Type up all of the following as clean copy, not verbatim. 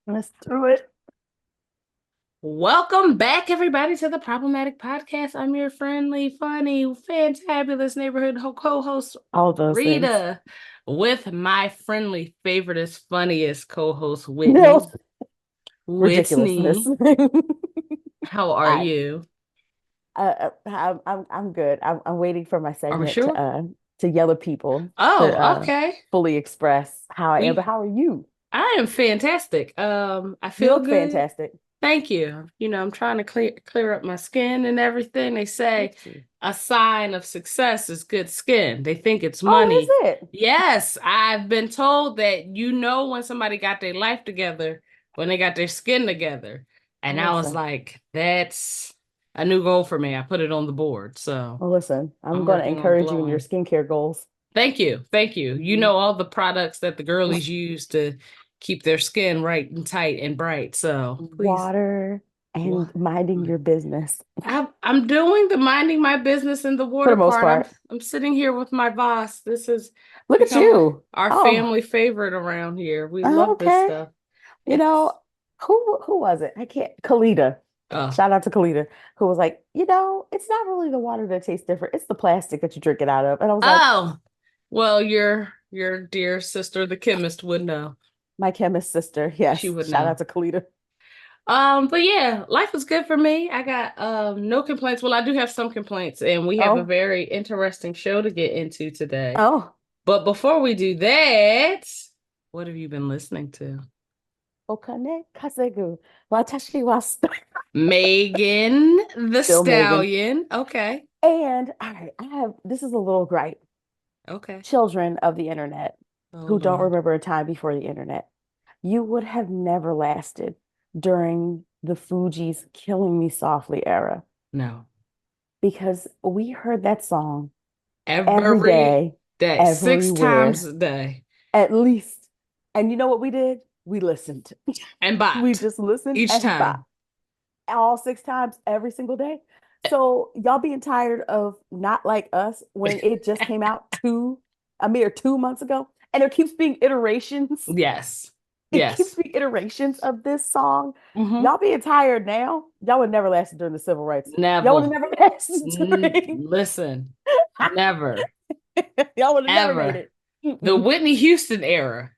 Let's do it. Welcome back, everybody, to the Problematic Podcast. I'm your friendly, funny, fantabulous neighborhood co-host, All those things. Rita, with my friendly, favoriteest, funniest co-host, Whitney. No. Ridiculousness. How are I, you? I'm good. I'm waiting for my Are we segment sure? to yell at people Oh, to okay. fully express how I am. But how are you? I am fantastic. I You feel look good. fantastic. Thank you. I'm trying to clear up my skin and everything. They say Thank you. a sign of success is good skin. They think it's Oh, money. is it? Yes, I've been told that when somebody got their life together, when they got their skin together. And I was Listen, like, that's a new goal for me. I put it on the board. So listen. I'm I'm going to working on encourage you in your glowing. skincare goals. Thank you. Thank you. You Mhm. know all the products that the girlies use to keep their skin right and tight and bright. So please. Water and minding your business I'm doing the minding my business in the for the water most part. I'm part. I'm sitting here with my boss. This has Look at become you. our Oh, family favorite around here. We love this okay. stuff. You It's know, who was it? I can't. Kalita. oh Shout out to Kalita, who was like, it's not really the water that tastes different. It's the plastic that you drink it out of. And I was like, oh well, your dear sister, the chemist, would know. my chemist sister. She Yes. would Shout out know. to Kalita. But yeah, life was good for me. I got no complaints. Well, I do have some complaints, and we have a Oh, very interesting show to get into today. oh. But before we do that, what have you been listening to? Okane kasegu. Watashi wa Megan the still Megan. Stallion. Okay. And all right, this is a little gripe. Okay. Children of the internet Oh who don't Lord. remember a time before the internet. You would have never lasted during the Fugees' Killing Me Softly era No. because we heard that song every Every day, day, 6 times everywhere, a day. at least. And you know what we did? We listened. And We bopped just listened each and bop time. all 6 times every single day. So y'all being tired of Not Like Us when it just came out a mere 2 months ago, and there keeps being iterations. Yes. It keeps Yes. being iterations of this song. Mm-hmm. Y'all being tired now. Y'all would never lasted during the civil rights. Y'all would Never. have never lasted during. Listen. Never. Y'all would have never made Ever. it. The Mm-mm. Whitney Houston era.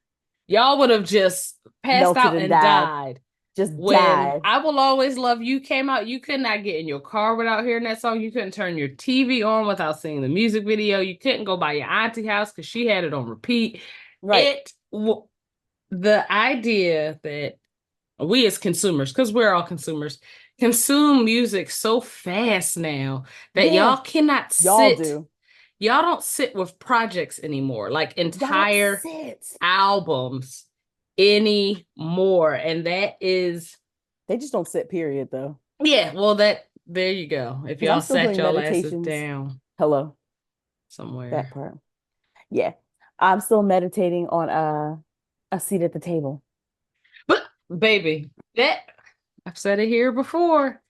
Y'all would have just passed Melted out and and died. died. Just When died. I Will Always Love You came out, you could not get in your car without hearing that song. You couldn't turn your TV on without seeing the music video. You couldn't go by your auntie house because she had it on repeat. Right. It, the idea that we as consumers, because we're all consumers, consume music so fast now that Yeah. Y'all do. y'all don't sit with projects anymore, like Y'all don't entire sit. albums anymore. And that is They just don't sit, period, though. yeah, well, there you go. If Because I'm y'all still sat doing y'all asses meditations. down Hello, that somewhere. part. Yeah. I'm still meditating on a seat at the table. But baby, that I've said it here before.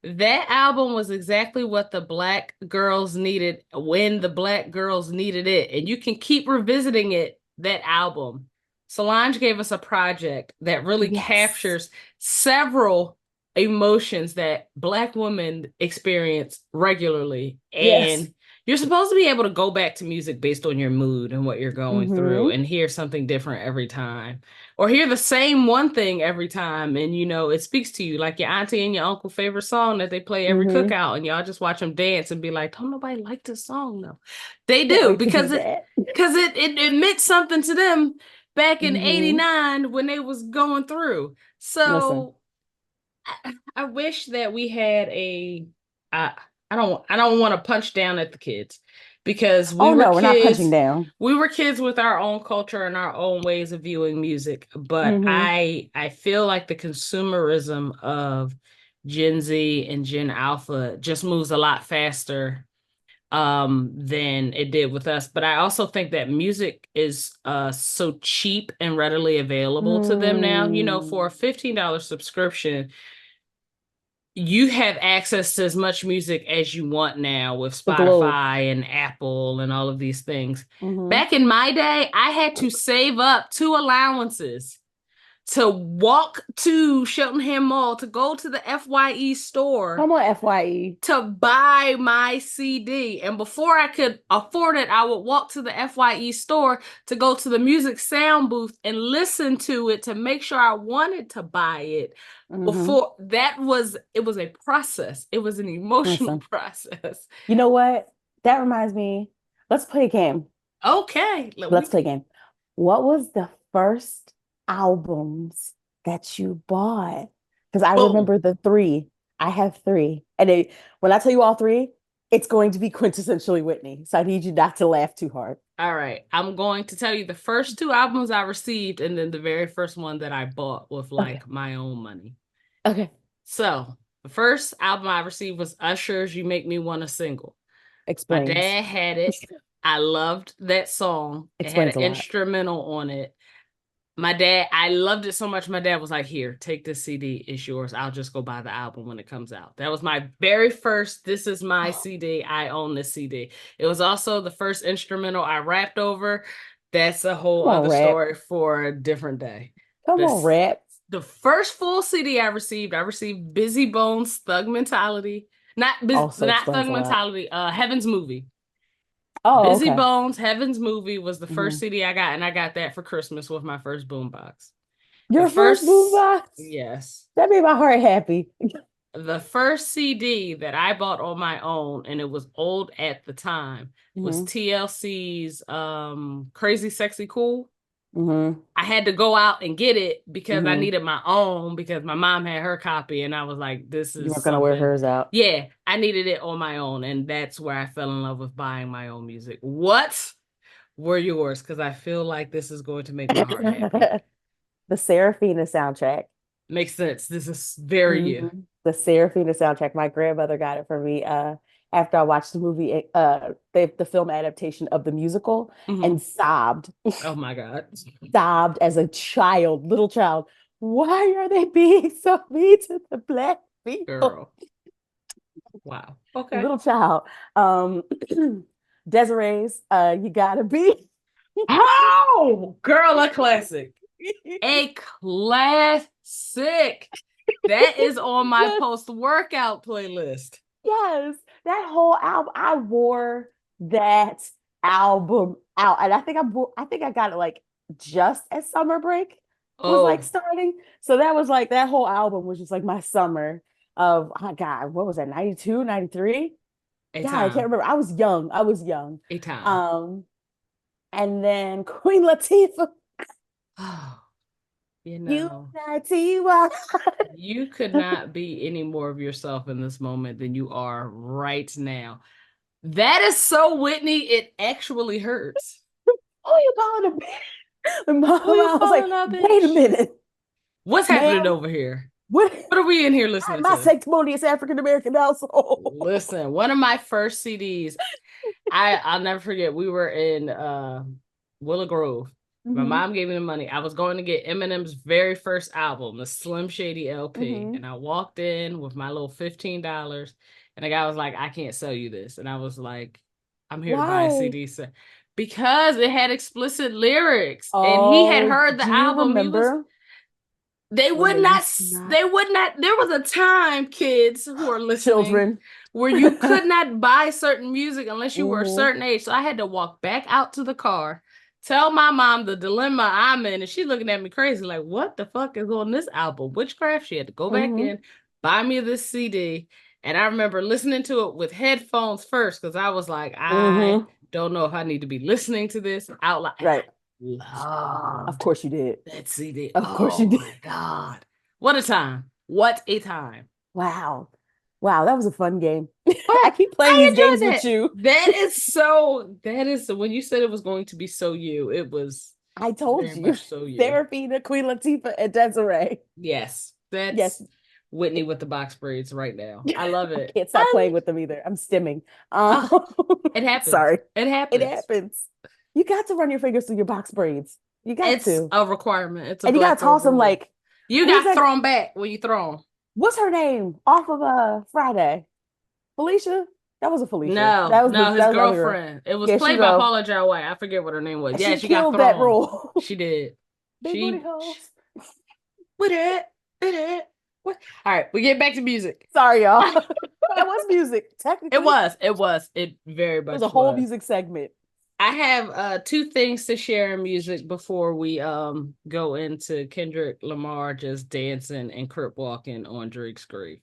That album was exactly what the black girls needed when the black girls needed it. And you can keep revisiting that album. Solange gave us a project that really Yes. captures several emotions that black women experience regularly. Yes. And you're supposed to be able to go back to music based on your mood and what you're going through Mm-hmm. and hear something different every time or hear the same one thing every time and it speaks to you like your auntie and your uncle favorite song that they play every Mm-hmm. cookout and y'all just watch them dance and be like, don't nobody like this song though. They Can't do wait to do because that. it meant something to them back in Mm-hmm. 89 when they was going through. Listen. So I wish that we had I I don't want to punch down at the kids because Oh no, we're not punching down. we were kids with our own culture and our own ways of viewing music, but Mm-hmm. I feel like the consumerism of Gen Z and Gen Alpha just moves a lot faster than it did with us. But I also think that music is so cheap and readily available to them now. You know, for a Mm, $15 subscription, you have access to as much music as you want now with the globe. Spotify and Apple and all of these things. Hmm. Back in my day, I had to save up two allowances to walk to Cheltenham Mall to go to the FYE store Come on, FYE. to buy my CD. And before I could afford it, I would walk to the FYE store to go to the music sound booth and listen to it to make sure I wanted to buy it. Hmm. Before that was it was a process. It was an emotional Listen, process. you know what? That reminds me. Let's play a game. Okay, Let's play a game. What was the first albums that you bought? Because I boom. remember the three. I have three. And when I tell you all three, it's going to be quintessentially Whitney. So I need you not to laugh too hard. All right. I'm going to tell you the first two albums I received and then the very first one that I bought with Okay. like my own money. Okay. So, the first album I received was Usher's You Make Me Want a Single. My Explains. dad had it. I loved that song. It had an Explains a lot. instrumental on it. I loved it so much. My dad was like, Here, take this CD. It's yours. I'll just go buy the album when it comes out. That was my very first, This is my CD. I own this CD. It was also the first instrumental I rapped over. That's a whole Come on, other rap. story for a different day. Come on, This rap. the first full CD I received Busy Bones Thug Mentality. Also Not explains Thug a lot. Mentality, Heaven's Movie. Oh, Busy okay. Bones, Heaven's Movie was the first Hmm. CD I got, and I got that for Christmas with my first boombox. The Your first first, boombox? yes, That made my heart happy. the first CD that I bought on my own, and it was old at the time, was Hmm. TLC's Crazy Sexy Cool. Hmm. I had to go out and get it because I Hmm. needed my own because my mom had her copy and I was like, this You is weren't gonna wear something. hers out. Yeah, I needed it on my own. And that's where I fell in love with buying my own music. What were yours? Because I feel like this is going to make my heart happy. The Serafina soundtrack. Makes sense. This is very you. The Serafina soundtrack. My grandmother got it for me after I watched the movie, the film adaptation of the musical, Hmm. and sobbed, Oh my God. sobbed as a child, little child. Why are they being so mean to the black people? Girl. Wow. Okay. Little child. Um, Desiree's, you gotta be. Oh, girl, a classic. A classic. That is on my Yes, post-workout playlist. yes, that whole album. I wore that album out, and I think I got it like just as summer break was like Oh, starting. So that was like that whole album was just like my summer of, oh God, what was that, 92, 93? a God, I can't time. remember. I was young. I was young. A time. Um, and then Queen Latifah, Oh, you know, Unity. you could not be any more of yourself in this moment than you are right now. That is so Whitney, it actually hurts. Oh, you calling a bitch? And Who you I was like, calling a wait a bitch? minute, What's happening ma'am. over here? What? What are we in here listening My to? sanctimonious African American household. Listen, one of my first CDs, I'll never forget. We were in Willow Grove. My Hmm. mom gave me the money. I was going to get Eminem's very first album, the Slim Shady LP. Hmm. And I walked in with my little $15. And the guy was like, I can't sell you this. And I was like, I'm here to buy a Why? CD. So, because it had explicit lyrics. And he had Oh, heard the do you album. remember when they used to not They would not, there was a time, kids who are listening, children? where you could not buy certain music unless you were a Hmm. certain age. So I had to walk back out to the car, tell my mom the dilemma I'm in, and she's looking at me crazy, like, what the fuck is on this album? Witchcraft? She had to go back Hmm. in, buy me this CD. And I remember listening to it with headphones first because I was like, I Hmm. don't know if I need to be listening to this out loud. And I Right. Of loved course you did. that CD. Of course you Oh did. my God. What a time. What a time. Wow. Wow, that was a fun game. I Oh, keep playing I these games enjoyed with that. you. That is when you said it was going to be so you, it was I told very you. much so you. Therapy to Queen Latifah and Desiree. Yes. Yes. Whitney with the box braids right now. I love I it. can't stop playing with them either. I'm stimming. Oh, it happens. Sorry. It It happens. happens. You got to run your fingers through your box braids. You got It's to. a requirement. It's a And you black gotta girl toss them rule. like, You who's got that? thrown back when you throw them. What's her name? Off of Friday. Felicia? That wasn't Felicia. No, That was no, his that was the other girl. girlfriend. It was Yeah, she played by go. Paula Jai White. I forget what her name was. Yeah, She she got killed that thrown. role. She did. Big booty She hoes. with it. With it. What? All right, we get back to music. Sorry, y'all. That was music. It Technically, it was. It was. It very was a much whole was. music segment. I have two things to share in music before we go into Kendrick Lamar just dancing and crip walking on Drake's grave.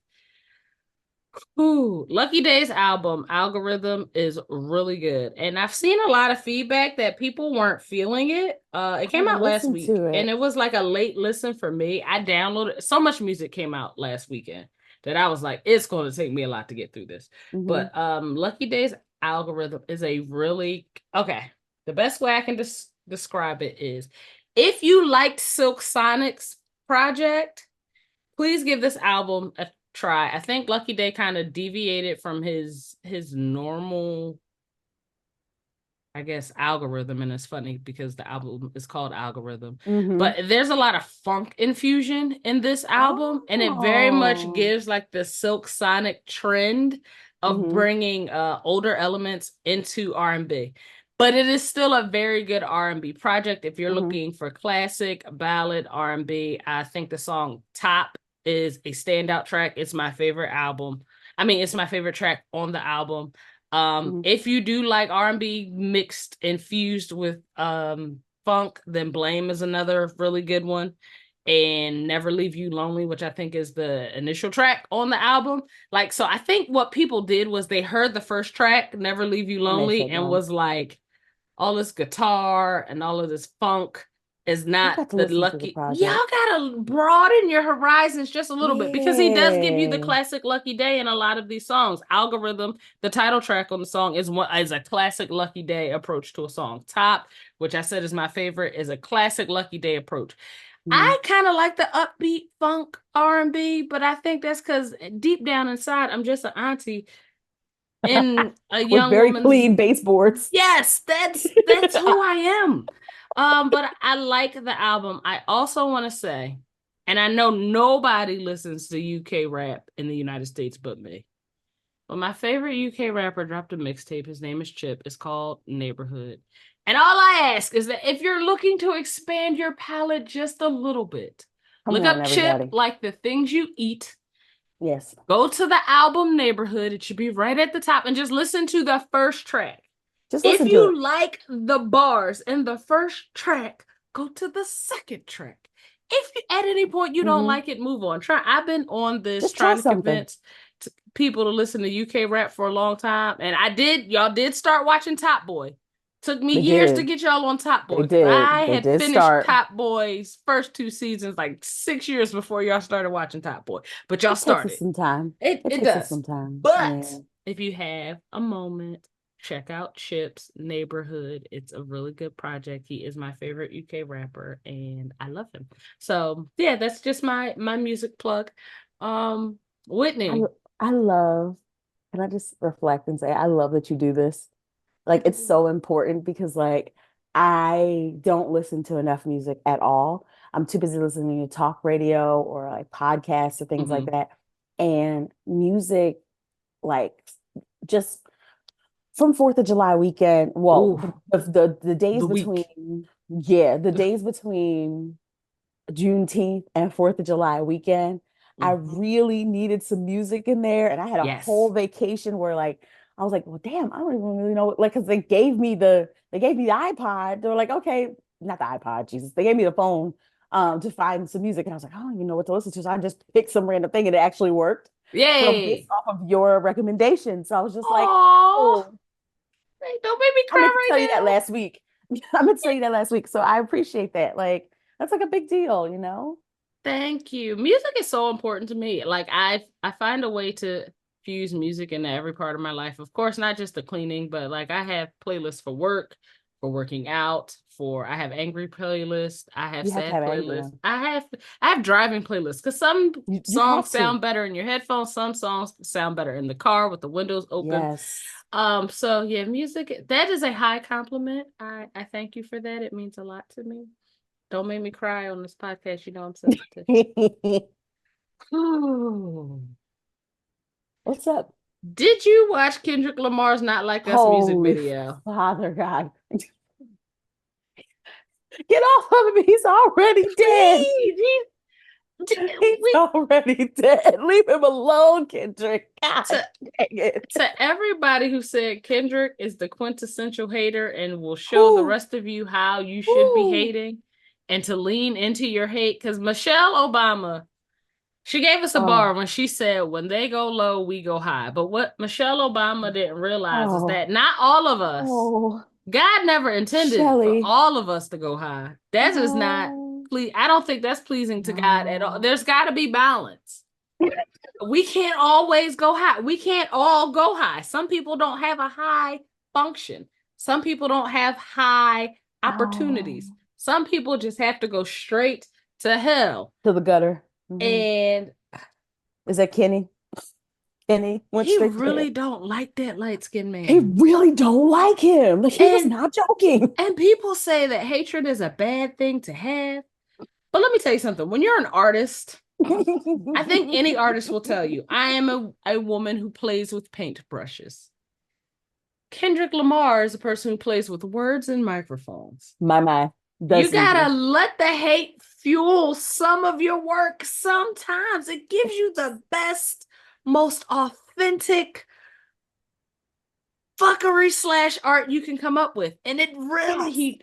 Ooh, Lucky Day's album Algorithm is really good. And I've seen a lot of feedback that people weren't feeling it. It I came haven't out last listened week to and it. it was like a late listen for me. I downloaded so much music came out last weekend that I was like, it's going to take me a lot to get through this. Hmm. But Lucky Day's Algorithm is a really okay. The best way I can describe it is if you liked Silk Sonic's project, please give this album a try. I think Lucky Day kind of deviated from his normal, I guess, algorithm, and it's funny because the album is called Algorithm. Hmm. But there's a lot of funk infusion in this album, and it very much Oh. gives like the Silk Sonic trend of Hmm. bringing older elements into R&B. But it is still a very good R&B project. If you're Hmm. looking for classic ballad R&B, I think the song Top is a standout track. It's my favorite album. I mean, it's my favorite track on the album. Hmm. If you do like R&B mixed infused with funk, then Blame is another really good one. And Never Leave You Lonely, which I think is the initial track on the album. Like, so I think what people did was they heard the first track, Never Leave You And they Lonely, said and no. was like, all this guitar and all of this funk is I've not got to the listen to the lucky. Y'all project. gotta broaden your horizons just a little bit because he does give you the Yeah. classic Lucky Day in a lot of these songs. Algorithm, the title track on the song is a classic Lucky Day approach to a song. Top, which I said is my favorite, is a classic Lucky Day approach. Hmm. I kind of like the upbeat funk R&B, but I think that's because deep down inside, I'm just an auntie in a With young very woman's. clean baseboards. Yes, that's who I am. But I like the album. I also want to say, and I know nobody listens to UK rap in the United States but me. But my favorite UK rapper dropped a mixtape. His name is Chip. It's called Neighborhood. And all I ask is that if you're looking to expand your palate just a little bit, Come look on, up Chip everybody. like the things you eat. Yes. Go to the album Neighborhood. It should be right at the top and just listen to the first track. Just If listen to it. you like the bars in the first track, go to the second track. If you, at any point you don't Hmm. like it, move on. Try. I've been on this Just try trying to something. convince people to listen to UK rap for a long time, and I did. Y'all did start watching Top Boy. Took me They years to did. get y'all on Top Boy They because I did. They had did finished start. Top Boy's first two seasons like 6 years before y'all started watching Top Boy. But y'all It takes us started. some time. It It it takes us does. some time. But Yeah. if you have a moment, check out Chip's Neighborhood. It's a really good project. He is my favorite UK rapper and I love him. So yeah, that's just my music plug. I Whitney. I love, can I just reflect and say I love that you do this? Like it's so important because like I don't listen to enough music at all. I'm too busy listening to talk radio or like podcasts or things like Mm-hmm. that. And music, like just from 4th of July weekend, well, Ooh, the days the week. between, yeah, the days between Juneteenth and 4th of July weekend, I Mm-hmm. really needed some music in there. And I had a whole Yes. vacation where like I was like, well, damn, I don't even really know like because they gave me the iPod. They were like, okay, not the iPod, Jesus. They gave me the phone to find some music. And I was like, I don't even know what to listen to. So I just picked some random thing and it actually worked based Yay. off of your recommendation. So I was just like, Oh, oh, don't make me I meant cry to right tell you that now. last week. I meant to tell you that last week. So I appreciate that. Like, that's like a big deal, you know? Thank you. Music is so important to me. Like I find a way to fuse music into every part of my life. Of course, not just the cleaning, but like I have playlists for work, for working out, for I have angry playlists, I have You have to sad have an angry playlists, one. I have driving playlists because some You songs have to. sound better in your headphones, some songs sound better in the car with the windows open. Yes. So yeah, music, that is a high compliment. I thank you for that. It means a lot to me. Don't make me cry on this podcast. You know I'm sensitive. What's up? Did you watch Kendrick Lamar's Not Like Us music Holy video? Father God. Get off of him. He's already dead. Please, He's we already dead. Leave him alone, Kendrick. God to dang it. to everybody who said Kendrick is the quintessential hater and will show the Whew, rest of you how you should be whew. hating and to lean into your hate. Because Michelle Obama, she gave us a bar Oh, when she said, when they go low, we go high. But what Michelle Obama didn't realize is oh, that not all of us, oh, God never intended for Shelly. all of us to go high. That is not No, I don't think that's pleasing to God at all. no. There's got to be balance. We can't always go high. We can't all go high. Some people don't have a high function. Some people don't have high Oh, opportunities. Some people just have to go straight to hell. to the gutter. And Is that Kenny? Kenny went he straight to hell. really don't like that light-skinned He man. really don't like him. Like he was And not joking. people say that hatred is a bad thing to have. But let me tell you something. When you're an artist, I think any artist will tell you, I am a woman who plays with paintbrushes. Kendrick Lamar is a person who plays with words and microphones. My, You best gotta season. let the hate fuel some of your work. Sometimes it gives you the best, most authentic fuckery slash art you can come up with. And it really,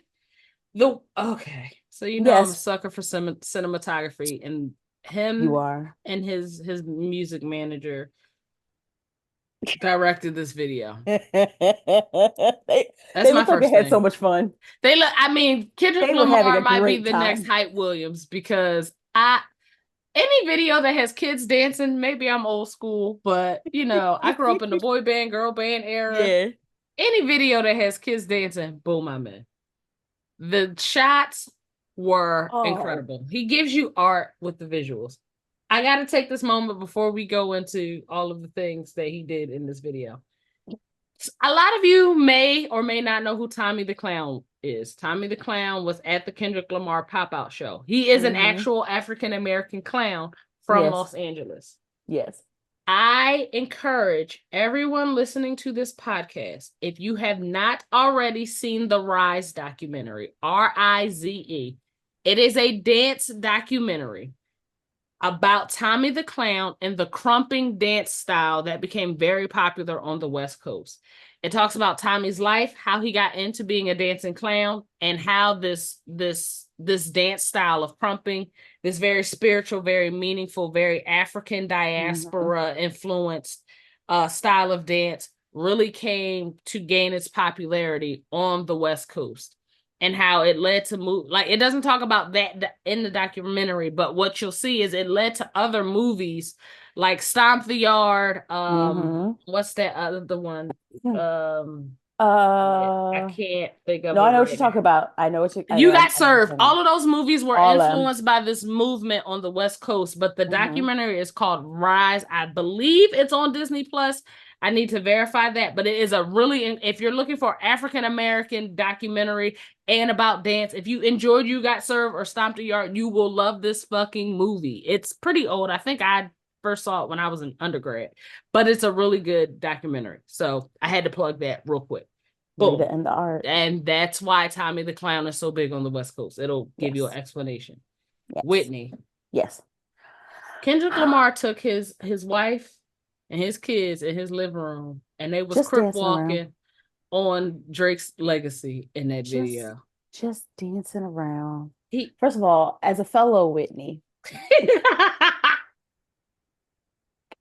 Yes. okay. So you know I'm a Yes, sucker for cinematography, and you him are. and his music manager directed this video. That's They my looked like they first had so thing. much fun. I mean, Kendrick They were having Lamar a might be great the next time. Hype Williams because any video that has kids dancing, maybe I'm old school, but you know, I grew up in the boy band, girl band era. Yeah. Any video that has kids dancing, boom, I'm in. The shots were Oh. incredible. He gives you art with the visuals. I got to take this moment before we go into all of the things that he did in this video. A lot of you may or may not know who Tommy the Clown is. Tommy the Clown was at the Kendrick Lamar pop-out show. He is an Hmm. actual African American clown from Yes. Los Angeles. Yes. I encourage everyone listening to this podcast, if you have not already seen the Rise documentary, Rize, it is a dance documentary about Tommy the Clown and the crumping dance style that became very popular on the West Coast. It talks about Tommy's life, how he got into being a dancing clown, and how this dance style of crumping, this very spiritual, very meaningful, very African Hmm. diaspora influenced style of dance really came to gain its popularity on the West Coast, and how it led to move. Like, it doesn't talk about that in the documentary, but what you'll see is it led to other movies like Stomp the Yard. Hmm. What's that other one? I Uh, can't think of no, I it know what you're right now. talking about. I know what you You Got I know what you're Served. talking about. All of those movies were All of them. influenced by this movement on the West Coast, but the Hmm. documentary is called Rise. I believe it's on Disney Plus. I need to verify that, but it is a really, if you're looking for African American documentary and about dance, if you enjoyed You Got Served or Stomped the Yard, you will love this fucking movie. It's pretty old. I think I first saw it when I was an undergrad, but it's a really good documentary. So I had to plug that real quick. Rita Boom. and the art. And that's why Tommy the Clown is so big on the West Coast. It'll give you an Yes. explanation. Yes. Whitney. Yes. Kendrick Lamar took his wife and his kids in his living room, and they was Just crip dancing around. walking on Drake's legacy in that Just video. just dancing around. He First of all, as a fellow Whitney,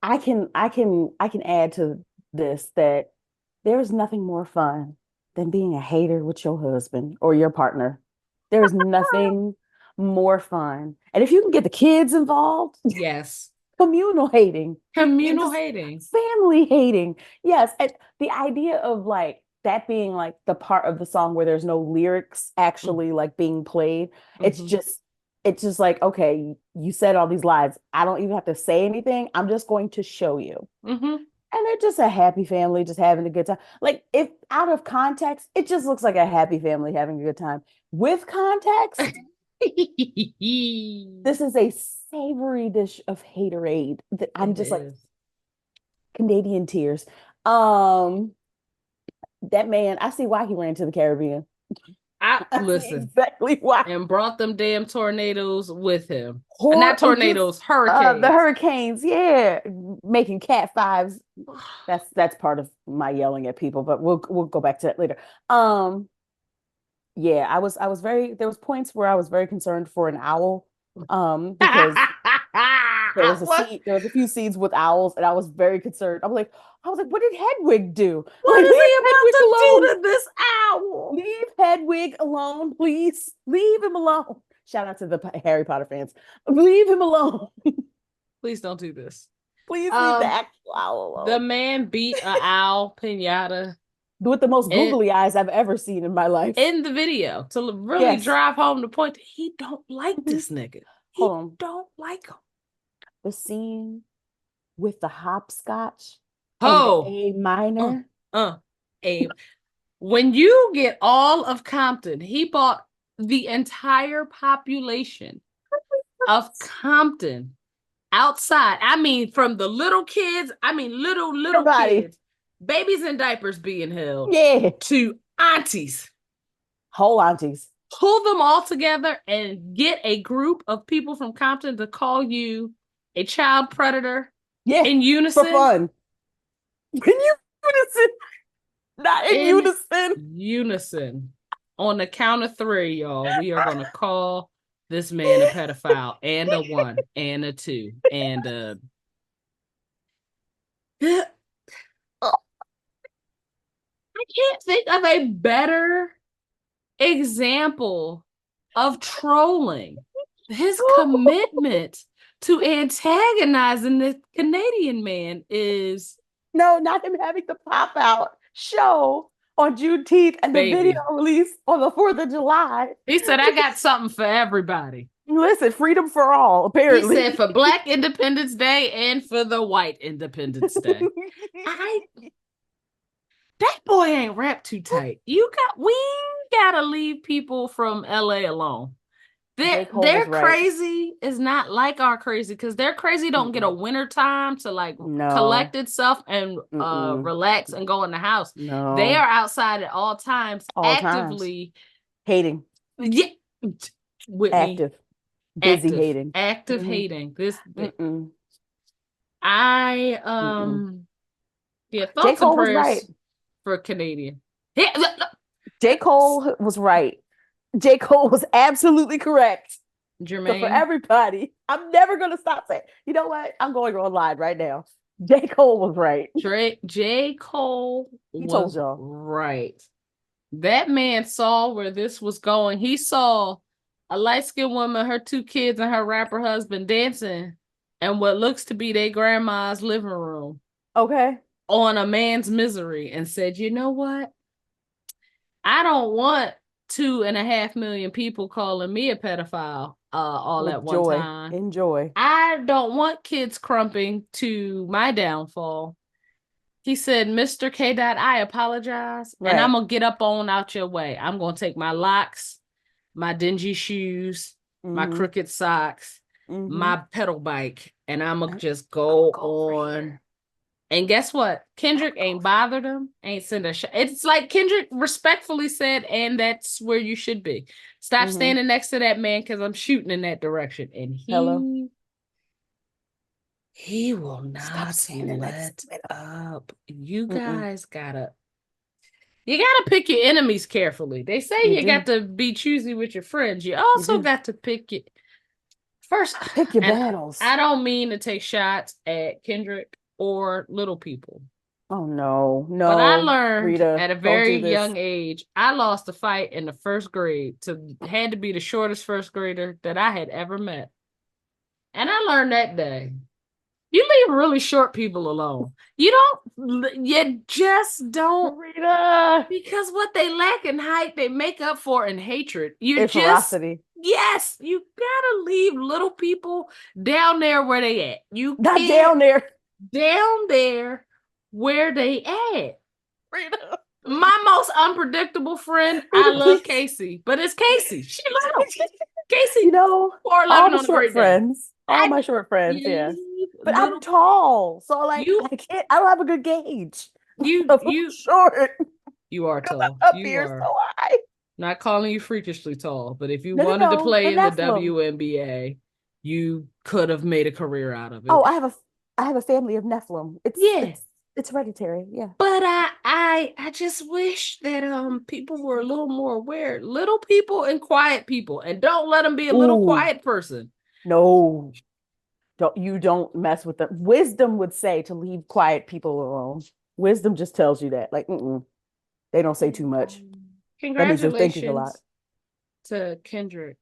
I can add to this that there is nothing more fun than being a hater with your husband or your partner. There is nothing more fun. And if you can get the kids involved, yes. communal hating, Communal just hating. family hating. Yes. And the idea of like that being like the part of the song where there's no lyrics actually like being played. It's Mm-hmm. just it's just like, okay, you said all these lines. I don't even have to say anything. I'm just going to show you. Mm-hmm. And they're just a happy family, just having a good time. Like, if out of context, it just looks like a happy family having a good time. With context, this is a savory dish of haterade that I'm It just like is. Canadian tears. Um, that man, I see why he ran to the Caribbean. I I see listen exactly why. and brought them damn tornadoes with him. Not Just tornadoes, the hurricanes. hurricanes, yeah, making cat fives. That's part of my yelling at people, but we'll go back to that later. Um, yeah, I was very there was points where I was very concerned for an owl, because What there was a few scenes with owls, and I was very concerned. I was like, what did Hedwig do? what Like, is leave he about Hedwig to alone. do to this owl? Leave Hedwig alone, please. Leave him alone. Shout out to the Harry Potter fans. Leave him alone. Please don't do this. Please leave the Um, actual owl the alone. man beat a owl pinata With the most in googly eyes I've ever seen in my life. in the video to really Yes. drive home the point that he don't like Mhm. this nigga. Hold He on. don't like him. The scene with the hopscotch and the Oh, A uh, minor. uh, Abe. When you get all of Compton, he bought the entire population of Compton outside. I mean, from the little kids, I mean, little Everybody. kids, babies in diapers being held, Yeah. to aunties. Whole aunties. Pull them all together and get a group of people from Compton to call you a child predator Yeah. in For unison. fun. In unison. Not in In unison. unison. On the count of three, y'all, we are going to call this man a pedophile and a one and a two and a. I can't think of a better example of trolling. His commitment to antagonizing the Canadian man is No, not him having the pop out show on Juneteenth and the video baby. release on the 4th of July. He said, I got something for everybody. Listen, freedom for all, He said apparently. for Black Independence Day and for the White Independence Day. I That boy ain't wrapped too tight. We gotta leave people from LA alone. J. Cole Their was right. crazy is not like our crazy because their crazy don't get a Mm-mm. winter time to like No. collect itself and Mm-mm. relax and go in the house. They No. are outside at all times, All times. actively, Hating. yeah, Whitney, Active. Busy active, hating. active Mm-hmm. hating. This Mm-mm. I Mm-mm. yeah, J. thoughts and Cole was right. prayers for Canadian. Yeah, J. Cole was right. J. Cole was absolutely correct. So for Jermaine. everybody, I'm never gonna stop saying, you know what? I'm going online right now. J. Cole was right. J. Cole He told was y'all. right. That man saw where this was going. He saw a light-skinned woman, her two kids, and her rapper husband dancing in what looks to be their grandma's living room Okay. on a man's misery and said, you know what? I don't want 2.5 million people calling me a pedophile all at With one joy. time. Enjoy. I don't want kids crumping to my downfall. He said, Mr. K. Dot, I apologize. And I'm Right. going to get up on out your way. I'm going to take my locks, my dingy shoes, my Mm-hmm. crooked socks, Mm-hmm. my pedal bike, and I'm going to just I'm go gonna go over on. here. And guess what? Kendrick ain't bothered him, ain't sent a shot. It's like Kendrick respectfully said, and that's where you should be. Stop Mm-hmm. standing next to that man because I'm shooting in that direction. And Hello. he will Stop not standing let next to me. up. You Mm-mm. guys you gotta pick your enemies carefully. They say You you got do. to be choosy with your friends. You You also do. got to pick it first. Pick your And battles. I don't mean to take shots at Kendrick or little people. Oh no, But I no, learned Rita, at a don't do very this. young age, I lost a fight in the first grade to had to be the shortest first grader that I had ever met. And I learned that day. You leave really short people alone. You just don't, Rita, because what they lack in height, they make up for in hatred. and ferocity. Yes, you gotta leave little people down there where they at. You Not can't down there. down there where they at. Rita, My most unpredictable friend, I Rita, love please. Casey, but it's Casey. She little. You Casey know, 4'11" all the on a short great day. friends, all I my short friends, You yeah. leave But I'm little tall, so like you I don't have a good gauge you of who's you short you are because tall. I'm up You here are. so high. Not calling you freakishly tall, but if you No, no, wanted to no, the play in the Nephilim. WNBA, you could have made a career out of Oh, it. I have a family of Nephilim. Yeah. It's hereditary. Yeah. But I just wish that people were a little more aware. Little people and quiet people. And don't let them be a little Ooh, quiet person. no, don't mess with them. Wisdom would say to leave quiet people alone. Wisdom just tells you that. Like, they don't say too much. That means they're thinking a lot. Congratulations to Kendrick.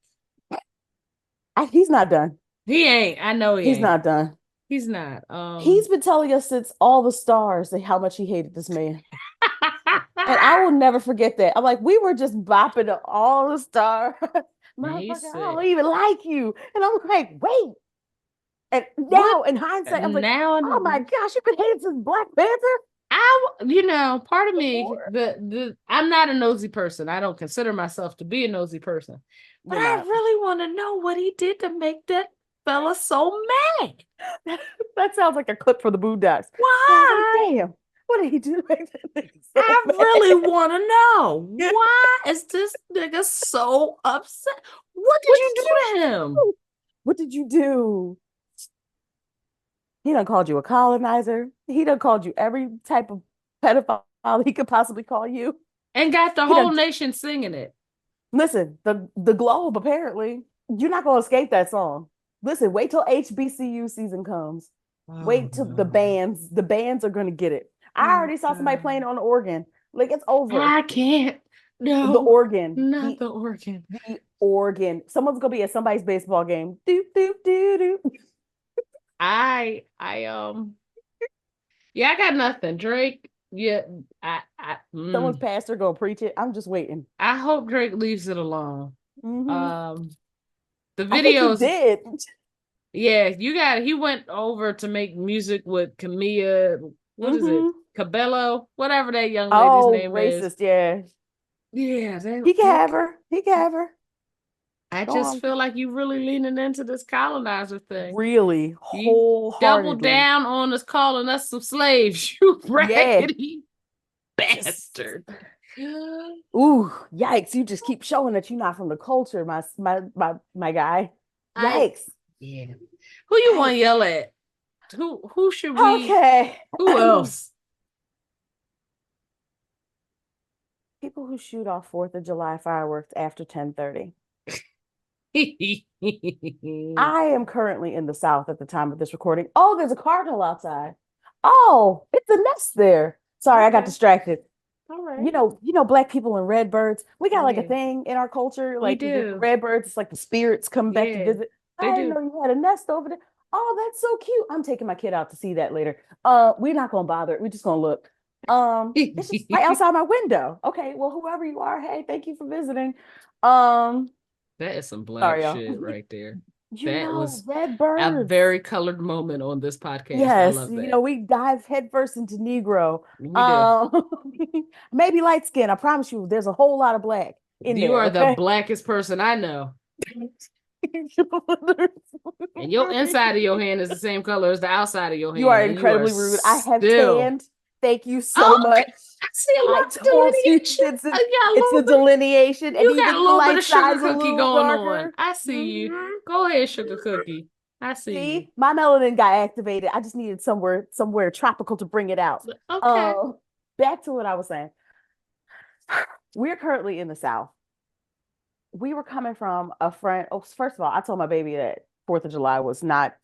He's not done. He ain't. I know he He's ain't. not done. He's not. He's been telling us since all the stars how much he hated this man. And I will never forget that. I'm like, we were just bopping to all the stars. He Motherfucker, I don't said, even like you. And I'm like, wait. And what now in hindsight, I'm like, now? oh my gosh, you've been hating since Black Panther? Part of me, Before. I'm not a nosy person. I don't consider myself to be a nosy person, but You're I not. really want to know what he did to make that fella so mad. That sounds like a clip for the Boondocks. Yeah, I was like, Why? damn, what did he do to make that nigga so I really want to know. mad? Why is this nigga so upset? What did What you did do you to him? do? What did you do? He done called you a colonizer. He done called you every type of pedophile he could possibly call you. And got the He whole done nation singing it. listen, the Globe apparently, you're not gonna escape that song. Listen, wait till HBCU season comes. Oh Wait till no. the bands are gonna get it. I Oh already saw somebody God. playing on the organ. Like it's over. I can't. The No, organ. not the organ. The organ. Someone's gonna be at somebody's baseball game. Doop doop doo doo. I yeah, I got nothing. Drake, yeah, Someone's pastor gonna preach it. I'm just waiting. I hope Drake leaves it alone. Hmm. Um, the I think he videos, did. yeah, he went over to make music with Camilla, what is it? Hmm. Cabello, whatever that young lady's Oh, name is. racist. Yeah, Yeah, he can have her. He can have her. I Go just on. feel like you really leaning into this colonizer thing. Really, You double wholeheartedly. down on us calling us some slaves, you Yeah. raggedy Just bastard. ooh, yikes. You just keep showing that you're not from the culture, my guy. I Yikes. Yeah. Who you want to Yikes. yell at? Who should we? Okay. Who else? People who shoot off 4th of July fireworks after 10:30. I am currently in the South at the time of this recording. Oh, there's a cardinal outside. Oh, it's a nest there. Sorry, I got Okay. distracted. All right. Black people and redbirds. We got like a Yeah, thing in our culture, we like with the do. redbirds, it's like the spirits come back to Yeah, visit. they I didn't do. know you had a nest over there. Oh, that's so cute. I'm taking my kid out to see that later. We're not gonna bother. We're just gonna look. It's just right outside my window. Okay, well, whoever you are, hey, thank you for visiting. Um, That is some black sorry, y'all. shit right there. That was Red a birds. very colored moment on this podcast. I Yes, love that. we dive headfirst into Negro. We do. Um, maybe light skin. I promise you, there's a whole lot of black in You there. are the Okay. blackest person I know. And your inside of your hand is the same color as the outside of your You are hand, and you are incredibly rude. I have still. tanned. Thank you so Oh, okay. much. I see a I lot of told you delineation. it's a delineation, and You got a even the little bit light of sugar side's a cookie little going on. darker. I see you. Mhm. Go ahead, sugar cookie. I see you. See, my melanin got activated. I just needed somewhere tropical to bring it out. Okay. Um, Back to what I was saying. We're currently in the South. We were coming from a friend. Oh, first of all, I told my baby that 4th of July was not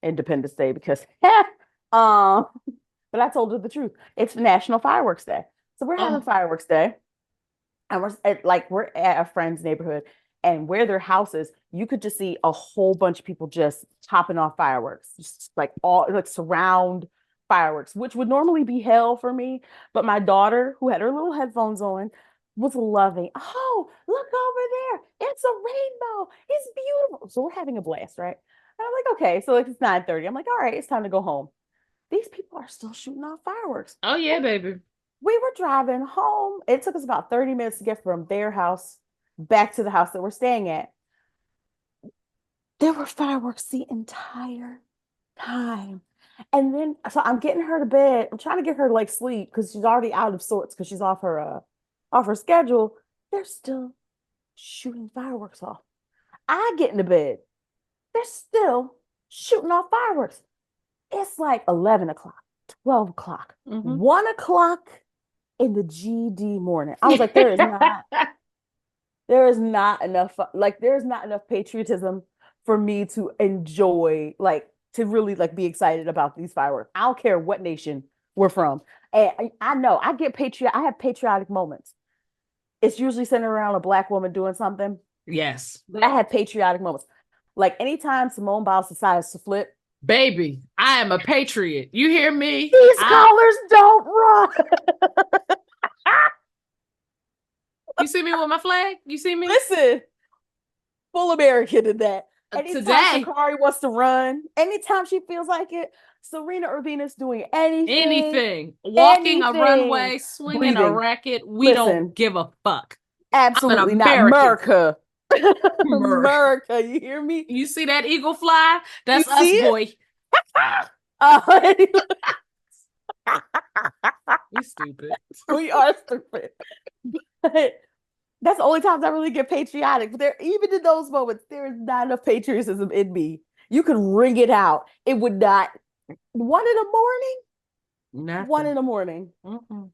Independence Day because, um, but I told her the truth. It's National Fireworks Day. So we're having Oh, fireworks day, and we're at a friend's neighborhood. and where their house is, you could just see a whole bunch of people just popping off fireworks, just like all like surround fireworks, which would normally be hell for me. But my daughter, who had her little headphones on, was loving. Oh, look over there! It's a rainbow. It's beautiful. So we're having a blast, right? And I'm like, okay, so like it's 9:30. I'm like, all right, it's time to go home. These people are still shooting off fireworks. Oh yeah, baby. We were driving home. It took us about 30 minutes to get from their house back to the house that we're staying at. There were fireworks the entire time. And then so I'm getting her to bed. I'm trying to get her to like sleep because she's already out of sorts because she's off her schedule. They're still shooting fireworks off. I get into bed. They're still shooting off fireworks. It's like 11 o'clock, 12 o'clock, 1 o'clock in the GD morning. I was like, there is not enough, like, there's not enough patriotism for me to enjoy, like, to really like be excited about these fireworks. I don't care what nation we're from. And I know I have patriotic moments. It's usually centered around a black woman doing something, Yes. but I have patriotic moments. Like anytime Simone Biles decides to flip, Baby, I am a patriot. You hear me? these colors don't run. You see me with my flag? You see me? Listen, full American in that. Anytime Today, Sakari wants to run, anytime she feels like it, Serena or Venus doing anything. Walking a runway, swinging a breathing. racket, we Listen, don't give a fuck. absolutely I'm an not. American. America. America. America, you hear me? You see that eagle fly? That's you us, boy. We stupid. We are stupid. But that's the only times I really get patriotic. But there, even in those moments, there is not enough patriotism in me. You could wring it out. It would not. 1 in the morning? Nothing. 1 in the morning. Mm-mm.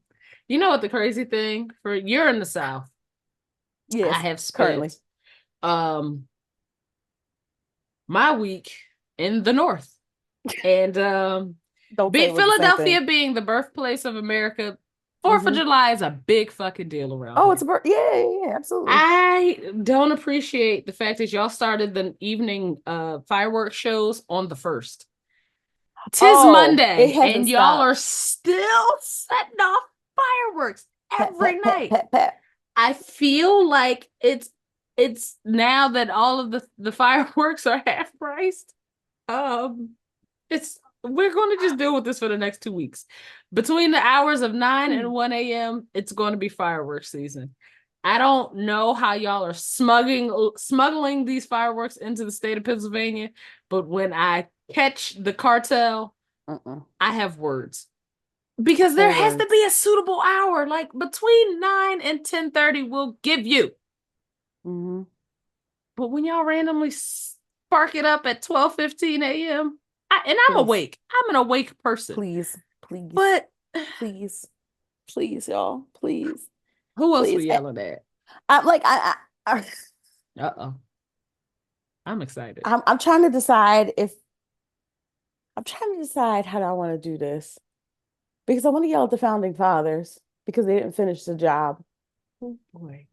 You know what the crazy thing for you're in the South. Yes, I have currently. spent my week in the North. And Philadelphia being the birthplace of America, 4th of July is a big fucking deal around here. It's a yeah, absolutely. I don't appreciate the fact that y'all started the evening fireworks shows on the 1st. Tis Monday, and y'all are still setting off fireworks every night. I feel like it's now that all of the fireworks are half priced. We're going to just deal with this for the next 2 weeks. Between the hours of 9 and 1 a.m., it's going to be fireworks season. I don't know how y'all are smuggling these fireworks into the state of Pennsylvania, but when I catch the cartel, I have words. Because there has to be a suitable hour, like between 9 and 10:30 we'll give you. But when y'all randomly spark it up at 12:15 a.m., I'm awake. I'm an awake person. Please. But please, y'all. Please. Who else we yelling at? Uh-oh. I'm excited. I'm trying to decide how I want to do this. Because I want to yell at the founding fathers because they didn't finish the job. Oh boy.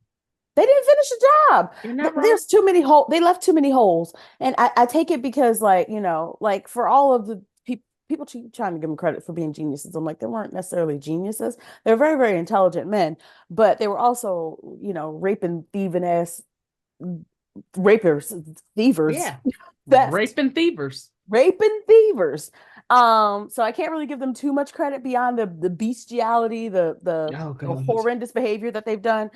They didn't finish the job. There's too many holes. They left too many holes. And I take it because, like, you know, like for all of the people trying to give them credit for being geniuses. I'm like, they weren't necessarily geniuses. They're very, very intelligent men, but they were also, you know, raping, thieving ass thievers. Yeah. Raping thievers. So I can't really give them too much credit beyond the bestiality, the horrendous behavior that they've done.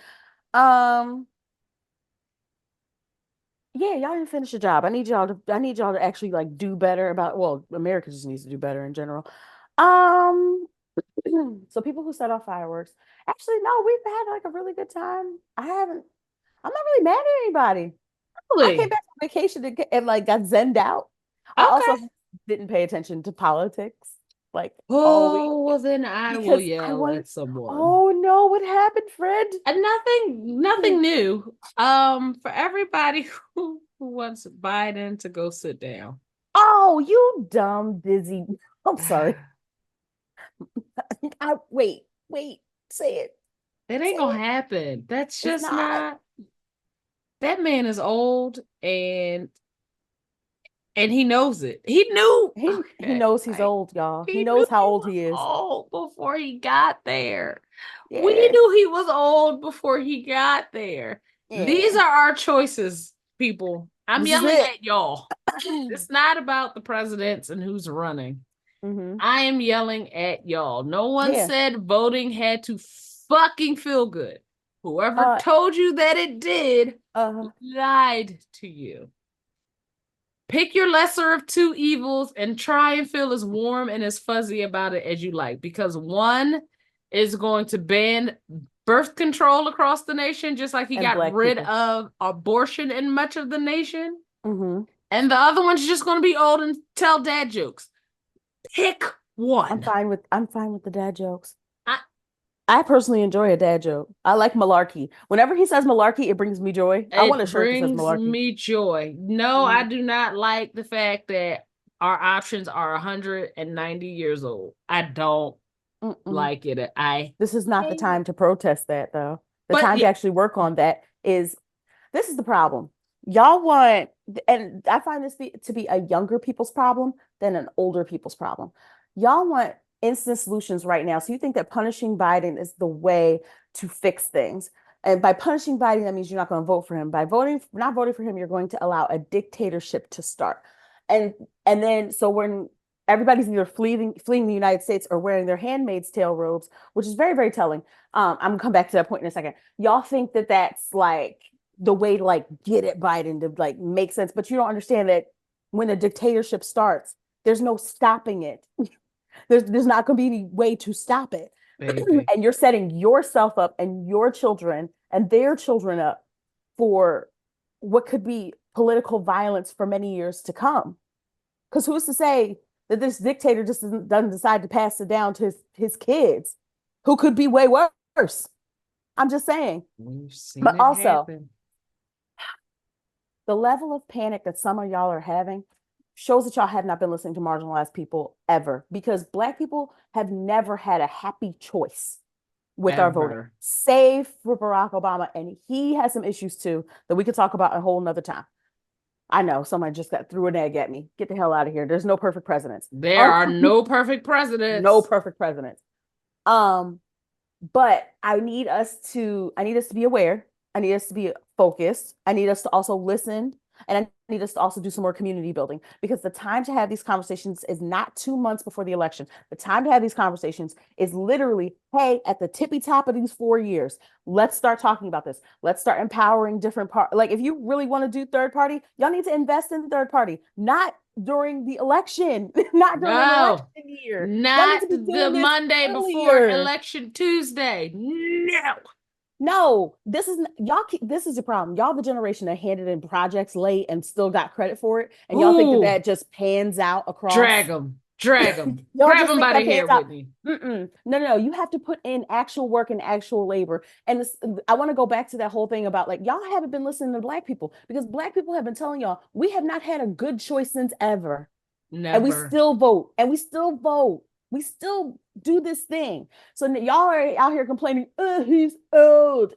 Yeah, y'all didn't finish the job. I need y'all to actually like do better America just needs to do better in general. So people who set off fireworks, actually, no, we've had like a really good time. I'm not really mad at anybody. Really? I came back from vacation and like got zenned out. I also didn't pay attention to politics. Like, well, then I will yell at someone. Oh no, what happened, Fred? Nothing new. For everybody who wants Biden to go sit down. Oh, you dumb dizzy. I'm sorry. Wait, say it. It ain't gonna happen. That's just not. That man is old and he knows it. He knew. He Okay, knows he's like old, y'all. He he knew knows how he old was he is. old before he got there. We Yeah. knew he was old before he got there. These Yeah. are our choices, people. I'm This is yelling it. at y'all. It's not about the presidents and who's running. Hmm. I am yelling at y'all. No one Yeah. said voting had to fucking feel good. Whoever Uh, told you that it did uh, lied to you. Pick your lesser of two evils and try and feel as warm and as fuzzy about it as you like, because one is going to ban birth control across the nation, just like he and got black rid people. of abortion in much of the nation. Hmm. And the other one's just going to be old and tell dad jokes. Pick one. I'm fine with the dad jokes. I, I personally enjoy a dad joke. I like malarkey. Whenever he says malarkey, it brings me joy. I want a it shirt that says brings malarkey. me joy. No, I Mhm. do not like the fact that our options are 190 years old. I don't Mm-mm. like it. I This is not the hate it. time to protest that, though. The But time to yeah, actually work on that is this is the problem. Y'all want, and I find to be a younger people's problem than an older people's problem. Y'all want instant solutions right now. So you think that punishing Biden is the way to fix things. And by punishing Biden, that means you're not going to vote for him. By not voting for him, you're going to allow a dictatorship to start. And and then so when everybody's either fleeing the United States or wearing their handmaid's tale robes, which is very, very telling. I'm gonna come back to that point in a second. Y'all think that that's like the way to like get at Biden to like make sense, but you don't understand that when a dictatorship starts, there's no stopping it. There's not going to be any way to stop it. baby. And you're setting yourself up and your children and their children up for what could be political violence for many years to come. Because who's to say that this dictator just doesn't decide to pass it down to his kids, who could be way worse? I'm just saying. We've seen But it also, happen. the level of panic that some of y'all are having shows that y'all have not been listening to marginalized people ever, because Black people have never had a happy choice with our voting, Ever. save for Barack Obama. And he has some issues too that we could talk about a whole nother time. I know someone just got threw an egg at me. Get the hell out of here. There's no perfect presidents. There Um, are no perfect no presidents. perfect presidents. Um, but I need us to be aware. I need us to be focused. I need us to also listen. And I need us to also do some more community building, because the time to have these conversations is not 2 months before the election. The time to have these conversations is literally, hey, at the tippy top of these 4 years, let's start talking about this. Let's start empowering different part. Like if you really want to do third party, y'all need to invest in third party, not during the election, not during an election No, year. Y'all need not to be the doing this Monday before earlier. election Tuesday. No. No, this is the problem. Y'all the generation that handed in projects late and still got credit for it. And y'all think that Ooh, that just pans out drag across. them. Drag them. Y'all Grab just them think by the that hair, pans out. Whitney. Mm-mm. No, no, no. You have to put in actual work and actual labor. And I want to go back to that whole thing about like y'all haven't been listening to Black people, because Black people have been telling y'all we have not had a good choice since ever. And we Never. still vote. And we still vote. We still do this thing. So y'all are out here complaining, oh, he's old.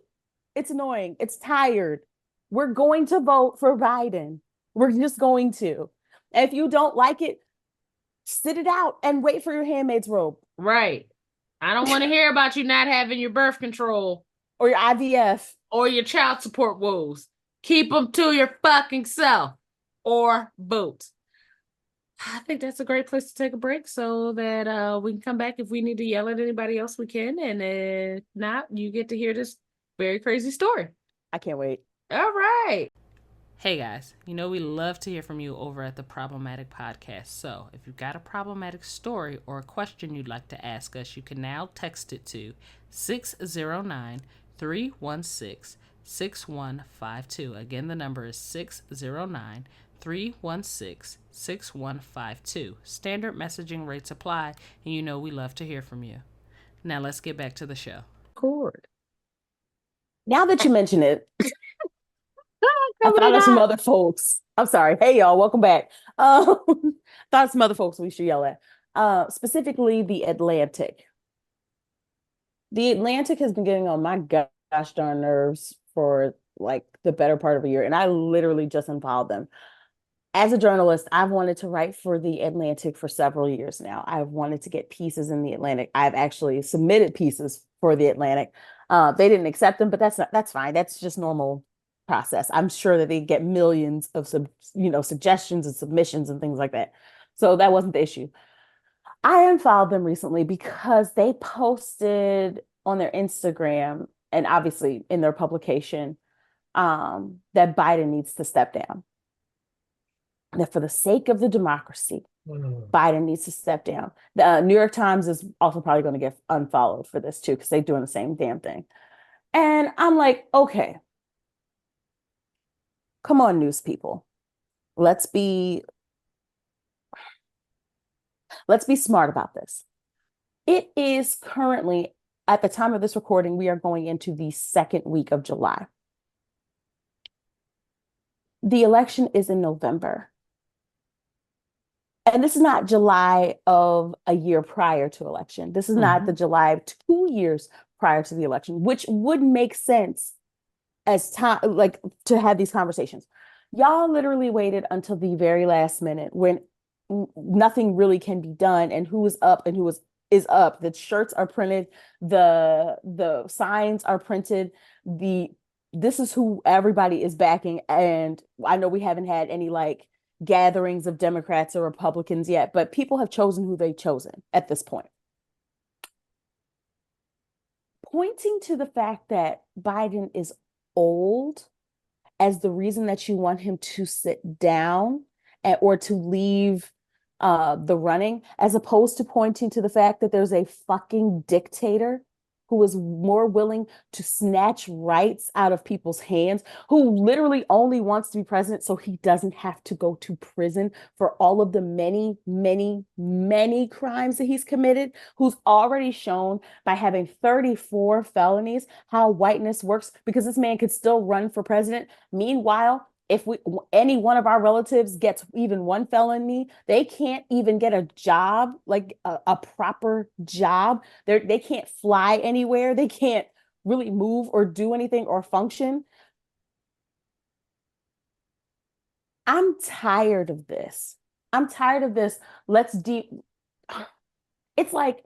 It's annoying. It's tired. We're going to vote for Biden. We're just going to. And if you don't like it, sit it out and wait for your handmaid's robe Right. I don't want to hear about you not having your birth control or your IVF. or your child support woes. Keep them to your fucking self or vote. I think that's a great place to take a break so that we can come back. If we need to yell at anybody else, we can. And if not, you get to hear this very crazy story. I can't wait. All right. Hey guys, we love to hear from you over at the Problematic Podcast. So if you've got a problematic story or a question you'd like to ask us, you can now text it to 609-316-6152. Again, the number is 609-316-6152. Standard messaging rates apply, and we love to hear from you. Now let's get back to the show. Record. Now that you mention it, I Coming thought it of some up. other folks. I'm sorry. Hey, y'all, welcome back. Thought of some other folks we should yell at. Specifically, the Atlantic. The Atlantic has been getting on my gosh darn nerves for like the better part of a year, and I literally just unfollowed them. As a journalist, I've wanted to write for the Atlantic for several years now. I've wanted to get pieces in the Atlantic. I've actually submitted pieces for the Atlantic. They didn't accept them, but that's fine. That's just normal process. I'm sure that they get millions of suggestions and submissions and things like that. So that wasn't the issue. I unfollowed them recently because they posted on their Instagram and obviously in their publication that Biden needs to step down. That for the sake of the democracy, Biden needs to step down. The New York Times is also probably going to get unfollowed for this too, because they're doing the same damn thing. And I'm like, okay, come on, news people. Let's be let's be smart about this. It is currently, at the time of this recording, we are going into the second week of July. The election is in November. And this is not July of a year prior to election. This is not the July of 2 years prior to the election, which would make sense as time, like to have these conversations. Y'all literally waited until the very last minute when nothing really can be done, and who is up and is up. The shirts are printed, the signs are printed, this is who everybody is backing. And I know we haven't had any like gatherings of Democrats or Republicans yet, but people have chosen who they've chosen at this point. Pointing to the fact that Biden is old as the reason that you want him to sit down or to leave the running, as opposed to pointing to the fact that there's a fucking dictator who is more willing to snatch rights out of people's hands, who literally only wants to be president so he doesn't have to go to prison for all of the many, many, many crimes that he's committed, who's already shown by having 34 felonies how whiteness works, because this man could still run for president. Meanwhile, if any one of our relatives gets even one felony, they can't even get a job, like a proper job. They can't fly anywhere. They can't really move or do anything or function. I'm tired of this. I'm tired of this. Let's deep. It's like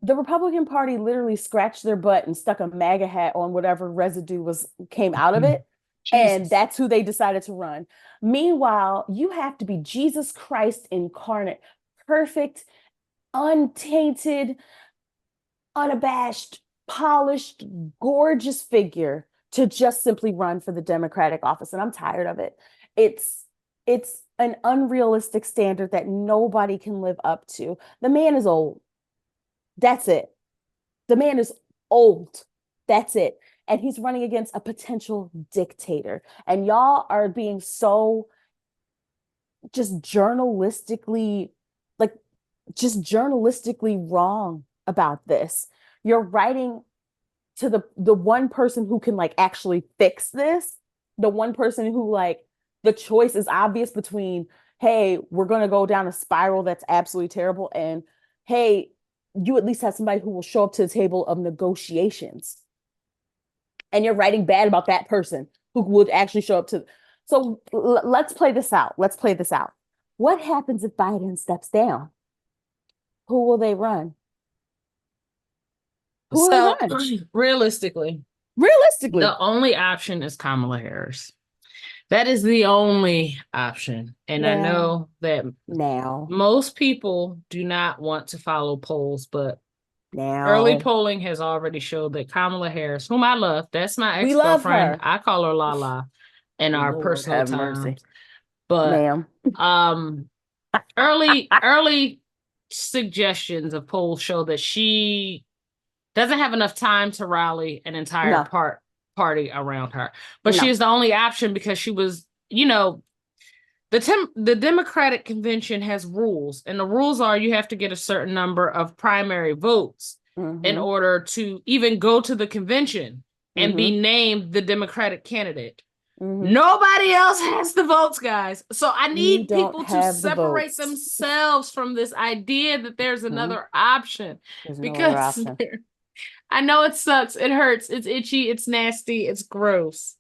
the Republican Party literally scratched their butt and stuck a MAGA hat on whatever residue came out of it. And that's who they decided to run. Meanwhile, you have to be Jesus Christ incarnate, perfect, untainted, unabashed, polished, gorgeous figure to just simply run for the Democratic office. And I'm tired of it. It's an unrealistic standard that nobody can live up to. The man is old. That's it. The man is old. That's it. And he's running against a potential dictator. And y'all are being so just journalistically, like, just journalistically wrong about this. You're writing to the one person who can like actually fix this, the one person who like the choice is obvious between, hey, we're going to go down a spiral that's absolutely terrible, and hey, you at least have somebody who will show up to the table of negotiations. And you're writing bad about that person who would actually show up to. So let's play this out. Let's play this out. What happens if Biden steps down? Who will they run? Who will So they run? realistically, Realistically. the only option is Kamala Harris. That is the only option. And I Now, know that now, most people do not want to follow polls, but early now. polling has already showed that Kamala Harris, whom I love, that's my We love ex-girlfriend. her. I call her Lala in our Lord personal have mercy. times. But Ma'am. um early suggestions of polls show that she doesn't have enough time to rally an entire No, party around her. But she no. is the only option because she was, the Democratic convention has rules, and the rules are you have to get a certain number of primary votes in Mm-hmm. order to even go to the convention and Mm-hmm. be named the Democratic candidate. Mm-hmm. Nobody else has the votes, guys. So I You need don't people to have the separate votes. themselves from this idea that there's Mm-hmm. another option, There's no other because option. I know it sucks, it hurts, it's itchy, it's nasty, it's gross.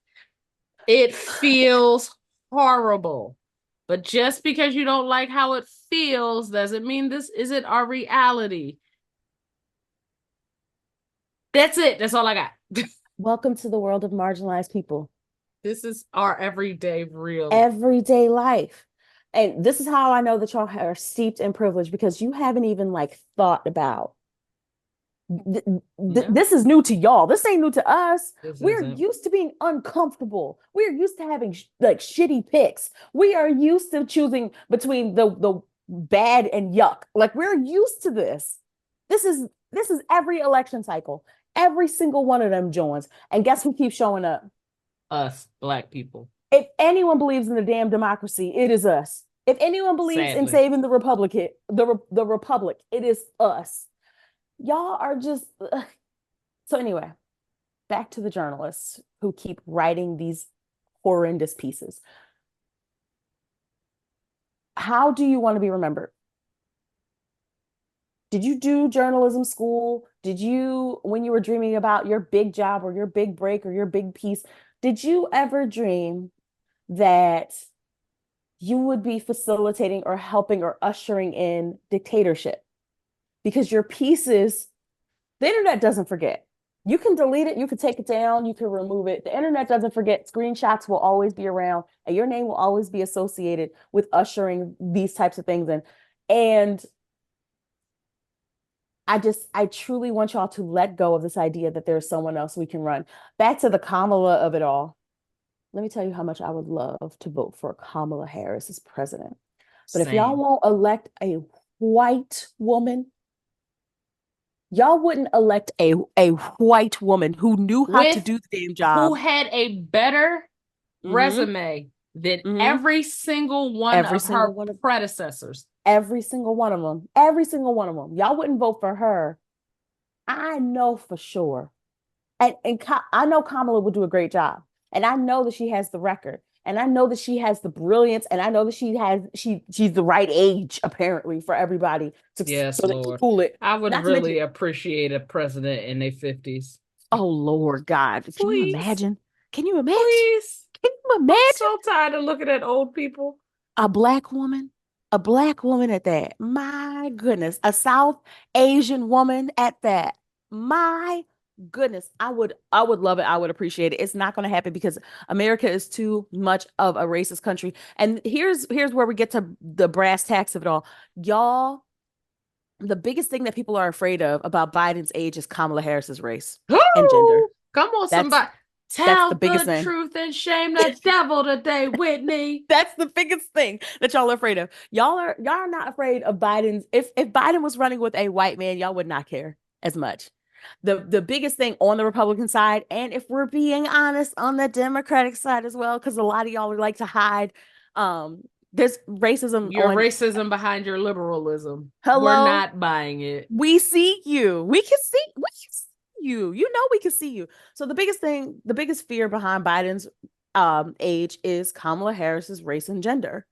It feels horrible. But just because you don't like how it feels doesn't mean this isn't our reality. That's it. That's all I got. Welcome to the world of marginalized people. This is our everyday real. Everyday life. And this is how I know that y'all are steeped in privilege because you haven't even like thought about No, this is new to y'all. This ain't new to us. this We're isn't. used to being uncomfortable. We're used to having like shitty picks. We are used to choosing between the bad and yuck. Like we're used to this. This is every election cycle. Every single one of them joins. And guess who keeps showing up? Us, black people. If anyone believes in the damn democracy, it is us. If anyone believes in Sadly. saving the republic, it is us. Y'all are just so anyway, back to the journalists who keep writing these horrendous pieces. How do you want to be remembered? Did you do journalism school? Did you, when you were dreaming about your big job or your big break or your big piece, did you ever dream that you would be facilitating or helping or ushering in dictatorship? Because your pieces, the internet doesn't forget. You can delete it, you can take it down, you can remove it. The internet doesn't forget. Screenshots will always be around, and your name will always be associated with ushering these types of things in. And I truly want y'all to let go of this idea that there's someone else we can run. Back to the Kamala of it all. Let me tell you how much I would love to vote for Kamala Harris as president. But if y'all Same. won't elect a white woman, y'all wouldn't elect a white woman who knew how to With do the damn who job. had a better Mm-hmm. resume than Mm-hmm. every single one Every of single her one of predecessors. every single one of them. Every single one of them. Y'all wouldn't vote for her. I know for sure. And I know Kamala will do a great job. And I know that she has the record. And I know that she has the brilliance. And I know that she's the right age, apparently, for everybody to Yes, so they can Lord. cool it. I would Not to mention, really appreciate a president in their 50s. oh Lord God. Can you Please, imagine? Can you imagine? please. Can you I'm imagine? so tired of looking at old people. A black woman, a black woman at that. My goodness, a South Asian woman at that. My goodness, I would love it. I would appreciate it. It's not going to happen because America is too much of a racist country. And here's where we get to the brass tacks of it all. Y'all, the biggest thing that people are afraid of about Biden's age is Kamala Harris's race and gender. Oh, come on, That's somebody. that's the Tell biggest the thing. truth and shame the devil today, Whitney. That's the biggest thing that y'all are afraid of. Y'all are not afraid of Biden's. If Biden was running with a white man, y'all would not care as much. The biggest thing on the Republican side, and if we're being honest, on the Democratic side as well, because a lot of y'all would like to hide. There's racism Your on. racism behind your liberalism. We're Hello, not buying it. we see you. We can see you. You know we can see you. So the biggest thing, the biggest fear behind Biden's age is Kamala Harris's race and gender.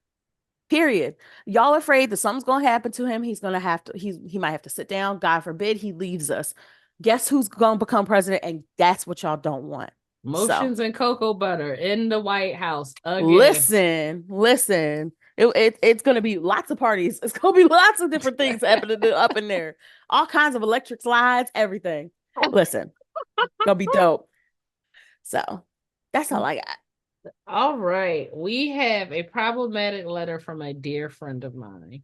Period. Y'all afraid that something's gonna happen to him. He's gonna have to, he might have to sit down. God forbid he leaves us. Guess who's gonna become president? And that's what y'all don't want. So Motions and cocoa butter in the White House again. listen. It's gonna be lots of parties. It's gonna be lots of different things happening up in there. All kinds of electric slides, everything. Listen, gonna be dope. So that's all I got. All right. We have a problematic letter from a dear friend of mine.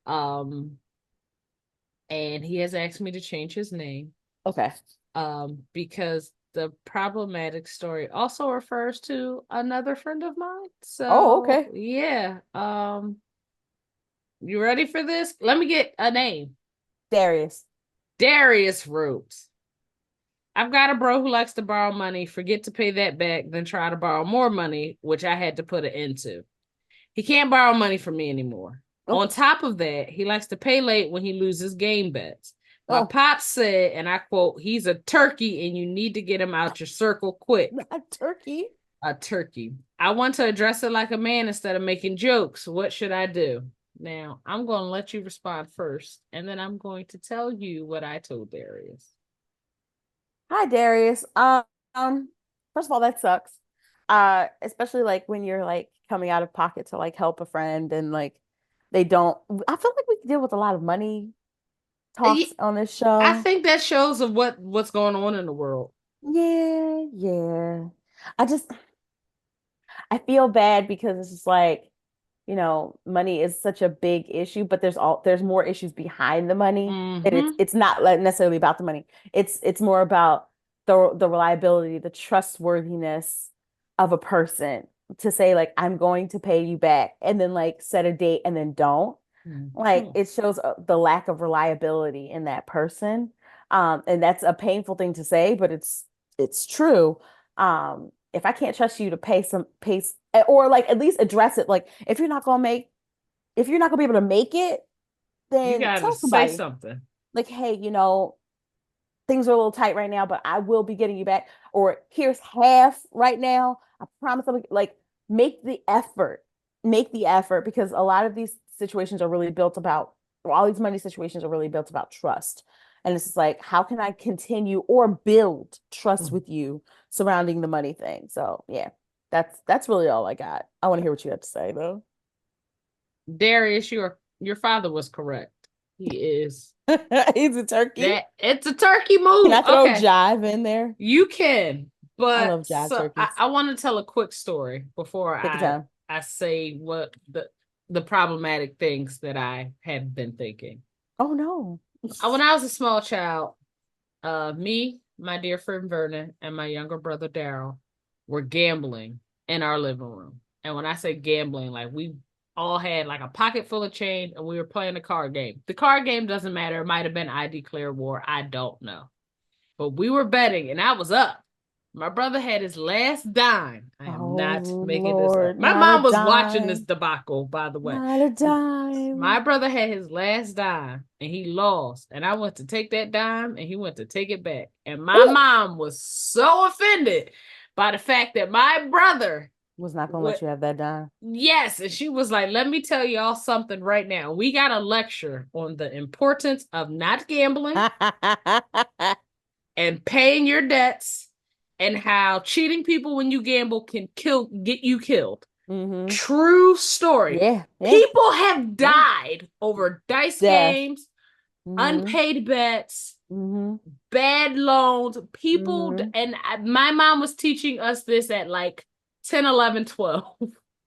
Um, and he has asked me to change his name. Okay. Because the problematic story also refers to another friend of mine. Oh, So okay. yeah. You ready for this? Let me get a name. Darius. Darius wrote, I've got a bro who likes to borrow money, forget to pay that back, then try to borrow more money, which I had to put an end to. He can't borrow money from me anymore. Oh, On top of that, he likes to pay late when he loses game bets. My oh, pops said, and I quote, he's a turkey and you need to get him out your circle quick. not turkey. A turkey. I want to address it like a man instead of making jokes. What should I do? Now, I'm going to let you respond first, and then I'm going to tell you what I told Darius. Hi, Darius. First of all, that sucks. Especially like when you're like coming out of pocket to like help a friend and like they don't. I feel like we deal with a lot of money talks on this I show. think that shows of what's going on in the world. Yeah, yeah. I just I feel bad because it's just like, money is such a big issue, but there's more issues behind the money. And it's Mm-hmm. it's not like necessarily about the money. It's more about the reliability, the trustworthiness of a person to say like I'm going to pay you back and then like set a date and then don't. Like Mm-hmm. it shows the lack of reliability in that person. And that's a painful thing to say, but it's true. If I can't trust you to pay or like at least address it, like if you're not gonna be able to make it, You then gotta tell say somebody something. like, hey, things are a little tight right now, but I will be getting you back. Or here's half right now. I promise like make the effort. Make the effort because a lot of these situations are really built about all these money situations are really built about trust. And it's just like, how can I continue or build trust with you surrounding the money thing? So yeah, that's really all I got. I want to hear what you have to say though. Darius, your father was correct. He is He's a turkey. that it's a turkey Can move. I throw Okay, jive in there? you can, I but love jive so turkeys. I want to tell a quick story before Take your time. I say what the problematic things that I have been thinking. Oh no. When I was a small child, me, my dear friend Vernon, and my younger brother Daryl were gambling in our living room. And when I say gambling, like we all had like a pocket full of change and we were playing a card game. The card game doesn't matter. It might have been I Declare War. I don't know. But we were betting and I was up. My brother had his last dime. I am not Oh making this up. Lord, My not a mom was watching this dime. debacle, by the way. Not a My dime. brother had his last dime and he lost. And I went to take that dime and he went to take it back. And my Ooh. mom was so offended by the fact that my brother Was not gonna would, let you have that dime. yes. And she was like, let me tell y'all something right now. We got a lecture on the importance of not gambling and paying your debts and how cheating people when you gamble can get you killed. hmm True story. Yeah, yeah, People have yeah. died over dice Death. games, hmm unpaid bets, hmm bad loans. People, hmm and my mom was teaching us this at like 10, 11, 12.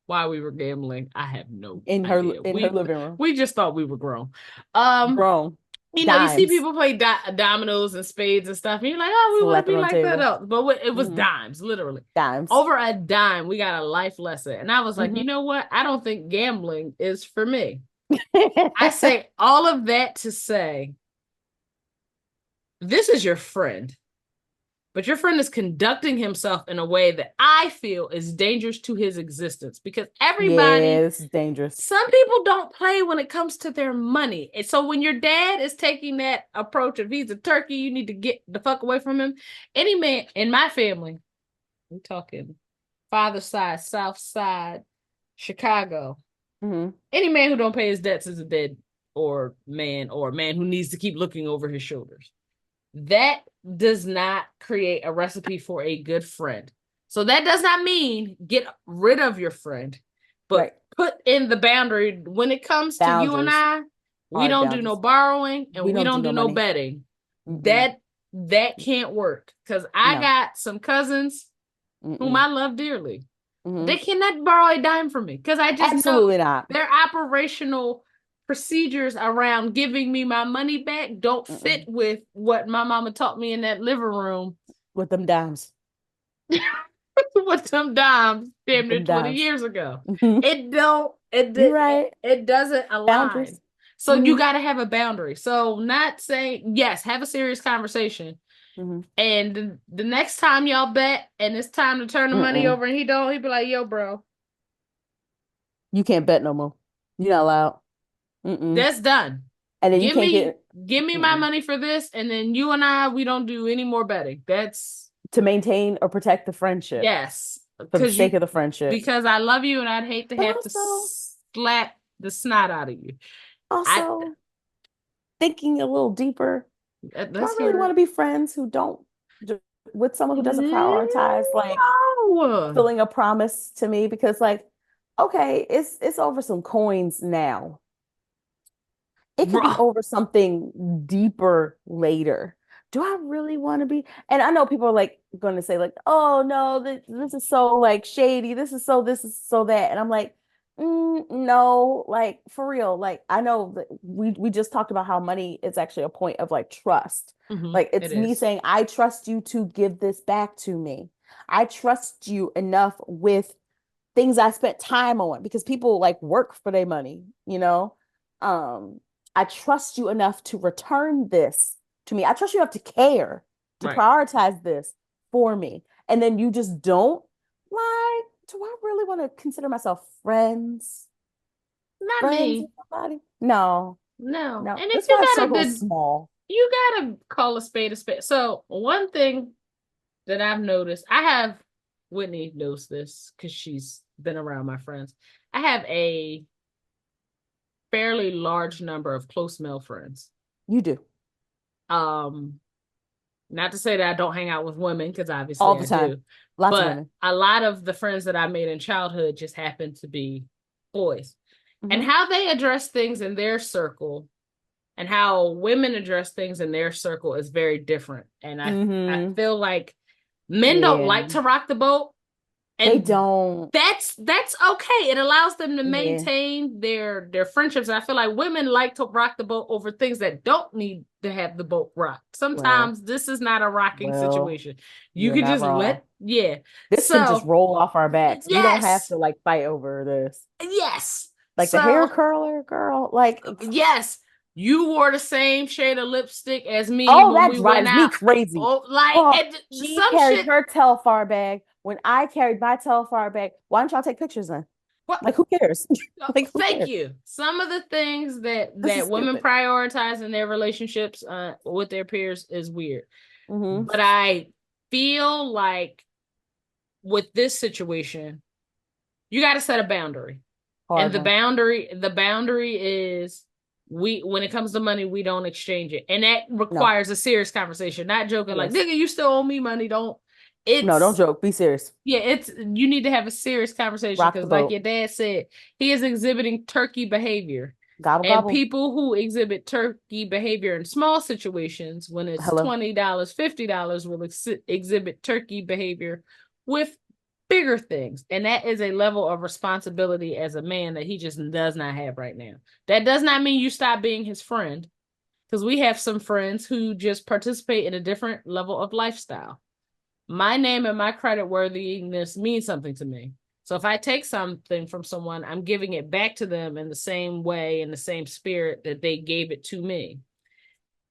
While we were gambling. I have no In her idea. in her living room. We just thought we were grown. Um, Grown. you see Dimes. people play dominoes and spades and stuff, and you're like, oh, we want to Slapping be on the like that. table. Up. But it was hmm dimes, literally. Dimes. Over a dime, we got a life lesson. And I was like, you hmm know what? I don't think gambling is for me. I say all of that to say, this is your friend, but your friend is conducting himself in a way that I feel is dangerous to his existence because Yeah, everybody, this is dangerous. some people don't play when it comes to their money. And so when your dad is taking that approach of he's a turkey, you need to get the fuck away from him. Any man in my family, we talking father side, south side, Chicago. hmm Any man who don't pay his debts is a dead or a man who needs to keep looking over his shoulders. That does not create a recipe for a good friend. So that does not mean get rid of your friend, Right. but put in the boundary when it comes to you and Boundaries. I, we Hard don't do no boundaries. borrowing and We we don't do don't do no no money. betting. Mm-mm. That can't work because I No. got some cousins whom Mm-mm. I love dearly. hmm They cannot borrow a dime from me because I just know Absolutely not. their operational procedures around giving me my money back don't fit Mm-mm. with what my mama taught me in that living room With them dimes. with some dimes damn With near them 20 dimes. years ago. Mhm. It don't You're right. it doesn't align. Boundaries. So you hmm got to have a boundary. So not saying yes, have a serious conversation. hmm And the next time y'all bet and it's time to turn the money Mm-mm. over and he don't, he be like, yo, bro, You can't bet no more. You're not allowed. Mm-mm. that's done. And then you Give can't me get give me my mm-mm. money for this, and then you and I we don't do any more betting. That's To maintain or protect the friendship yes, for the sake of the friendship. because I love you and I'd hate to But have to also, slap the snot out of you. I also thinking a little deeper, do I let's really hear want it. to be friends who don't with someone who doesn't No, prioritize like No. fulfilling a promise to me because like, okay, it's over some coins now. It could be Bruh. over something deeper later. Do I really want to be? And I know people are like going to say like, "Oh no, this is so like shady. This is so that." And I'm like, no, like for real. Like I know that we just talked about how money is actually a point of like trust. Like It it's me is. saying, "I trust you to give this back to me. I trust you enough with things I spent time on because people like work for their money, you know? Um, I trust you enough to return this to me. I trust you enough to care, to Right. prioritize this for me. And then you just don't. Like, do I really want to consider myself Not friends me. with somebody? No, No. no. And if That's you why got a circle's good, small. you gotta call a spade a spade. So one thing that I've noticed, I have Whitney knows this because she's been around my friends. I have a fairly large number of close male friends. You do Um, Not to say that I don't hang out with women, because all obviously the I time. do, Lots of but women. a lot of the friends that I made in childhood just happen to be boys. And Hmm. how they address things in their circle and how women address things in their circle is very different. And I Hmm. feel like men don't Yeah. like to rock the boat, They and don't. that's okay. It allows them to Yeah. maintain their friendships. And I feel like women like to rock the boat over things that don't need to have the boat rocked. Well, Sometimes this is not a rocking well, situation. You you're could not just wrong. let, yeah. This can just So roll off our backs. We don't have yes, to like fight over this. yes. Like the hair So curler, girl. Like, yes, you wore the same shade of lipstick as me oh, when that we went drives me out. crazy. Oh, like Oh, and she some carried shit. her Telfar bag when I carried my Telfar bag. Why don't y'all take pictures then? What? Like, who cares? Like, who Thank cares? you. Some of the things This is that women stupid. prioritize in their relationships with their peers is weird. Hmm. But I feel like with this situation, you got to set a boundary. And Hard one. the boundary is we when it comes to money, we don't exchange it. And that No. requires a serious conversation, not joking like, Yes. nigga, you still owe me money. Don't No, don't it's joke. Be serious. yeah, it's you need to have a serious conversation Rock the because, like boat. your dad said, he is exhibiting turkey behavior. Gobble, And gobble. people who exhibit turkey behavior in small situations, when it's Hello. $20, $50, will exhibit turkey behavior with bigger things. And that is a level of responsibility as a man that he just does not have right now. That does not mean you stop being his friend, because we have some friends who just participate in a different level of lifestyle. My name and my credit worthiness means something to me. So if I take something from someone, I'm giving it back to them in the same way, in the same spirit that they gave it to me.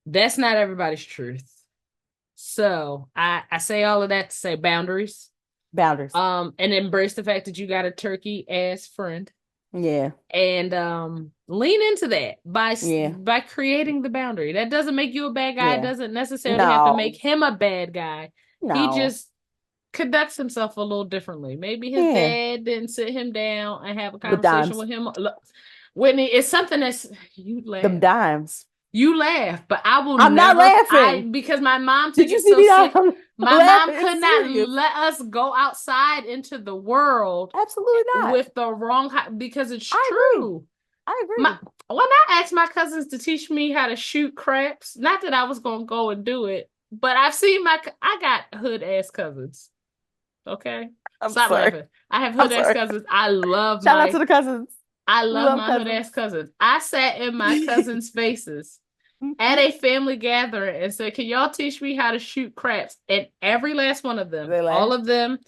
That's not everybody's truth. So I say all of that to say boundaries. Boundaries. And embrace the fact that you got a turkey ass friend. Yeah. And lean into that Yeah. by creating the boundary. That doesn't make you a bad guy. It Yeah. doesn't necessarily have to make No. him a bad guy. He No. just conducts himself a little differently. Maybe his Yeah. dad didn't sit him down and have a With conversation dimes. with him. Look, Whitney, it's something that's you Them laugh. dimes. You laugh, but I will I'm not never laughing. because my mom Did took you it see so me now? sick. I'm My mom laughing. could It's not serious. let us go outside into the world Absolutely not. with the wrong because it's I agree. true. I My agree. When I asked my cousins to teach me how to shoot craps, not that I was gonna go and do it, but I got hood ass cousins. Okay. I'm Stop sorry. laughing. I have I'm hood ass sorry. cousins. Shout out to the cousins. I We love love my hood cousins. ass cousins. I sat in my cousins' faces at a family gathering and said, "Can y'all teach me how to shoot craps?" And every last one of them, They all laughed. of them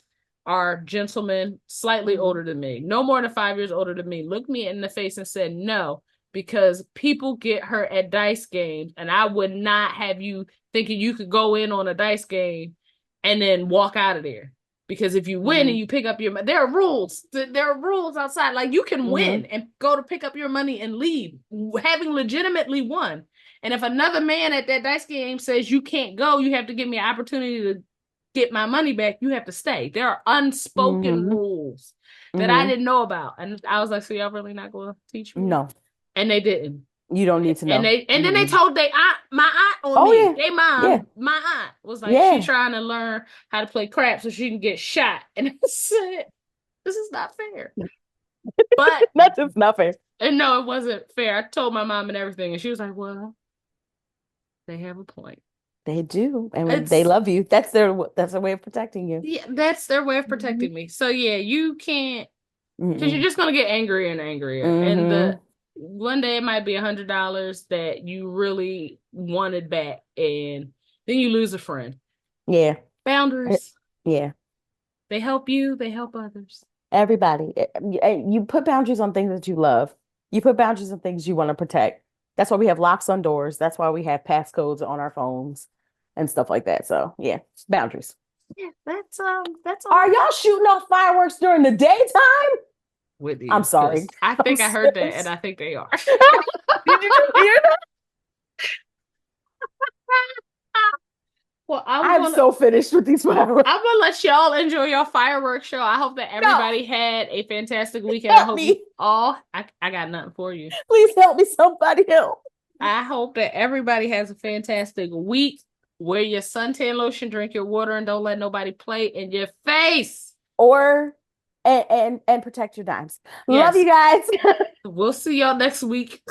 are gentlemen slightly Hmm. older than me, no more than 5 years older than me, looked me in the face and said no, because people get hurt at dice games, and I would not have you thinking you could go in on a dice game and then walk out of there. Because if you win and Hmm. you pick up your, there are rules. There are rules outside. Like you can Hmm. win and go to pick up your money and leave, having legitimately won. And if another man at that dice game says you can't go, you have to give me an opportunity to get my money back. You have to stay. There are unspoken Hmm. rules that I Hmm. didn't know about. And I was like, so y'all really not going to teach me? No. And they didn't. You don't need to And know. then they told they aunt, my aunt on Oh me. yeah, They yeah, mom, my aunt was like, she yeah. trying to learn how to play crap so she can get shot. And I said, this is not fair. But That's just nothing. and no, it wasn't fair. I told my mom and everything, and she was like, well, they have a point. They do, and when they It's love you, that's their way of protecting you. Yeah, that's their way of Mm-hmm. protecting me. So yeah, you can't because you're Mm-mm. just gonna get angrier and angrier. And the Mm-hmm. one day it might be $100 that you really wanted back, and then you lose a friend. Yeah. Boundaries. Yeah. They help you, they help others. Everybody. You put boundaries on things that you love. You put boundaries on things you want to protect. That's why we have locks on doors. That's why we have passcodes on our phones and stuff like that. So yeah, boundaries. Yeah, that's all Are I y'all got. shooting off fireworks during the daytime? Whitney I'm is sorry. pissed. I I'm think I heard that, and serious. I think they are. Did you just hear that? Well, I'm I'm gonna so finished with these fireworks. I'm gonna let y'all enjoy your fireworks show. I hope that No, everybody had a fantastic weekend. I help hope you me. all. I got nothing for you. Please help me. Somebody help. I hope that everybody has a fantastic week. Wear your suntan lotion, drink your water, and don't let nobody play in your face. Or and protect your dimes. Love Yes. you guys. We'll see y'all next week.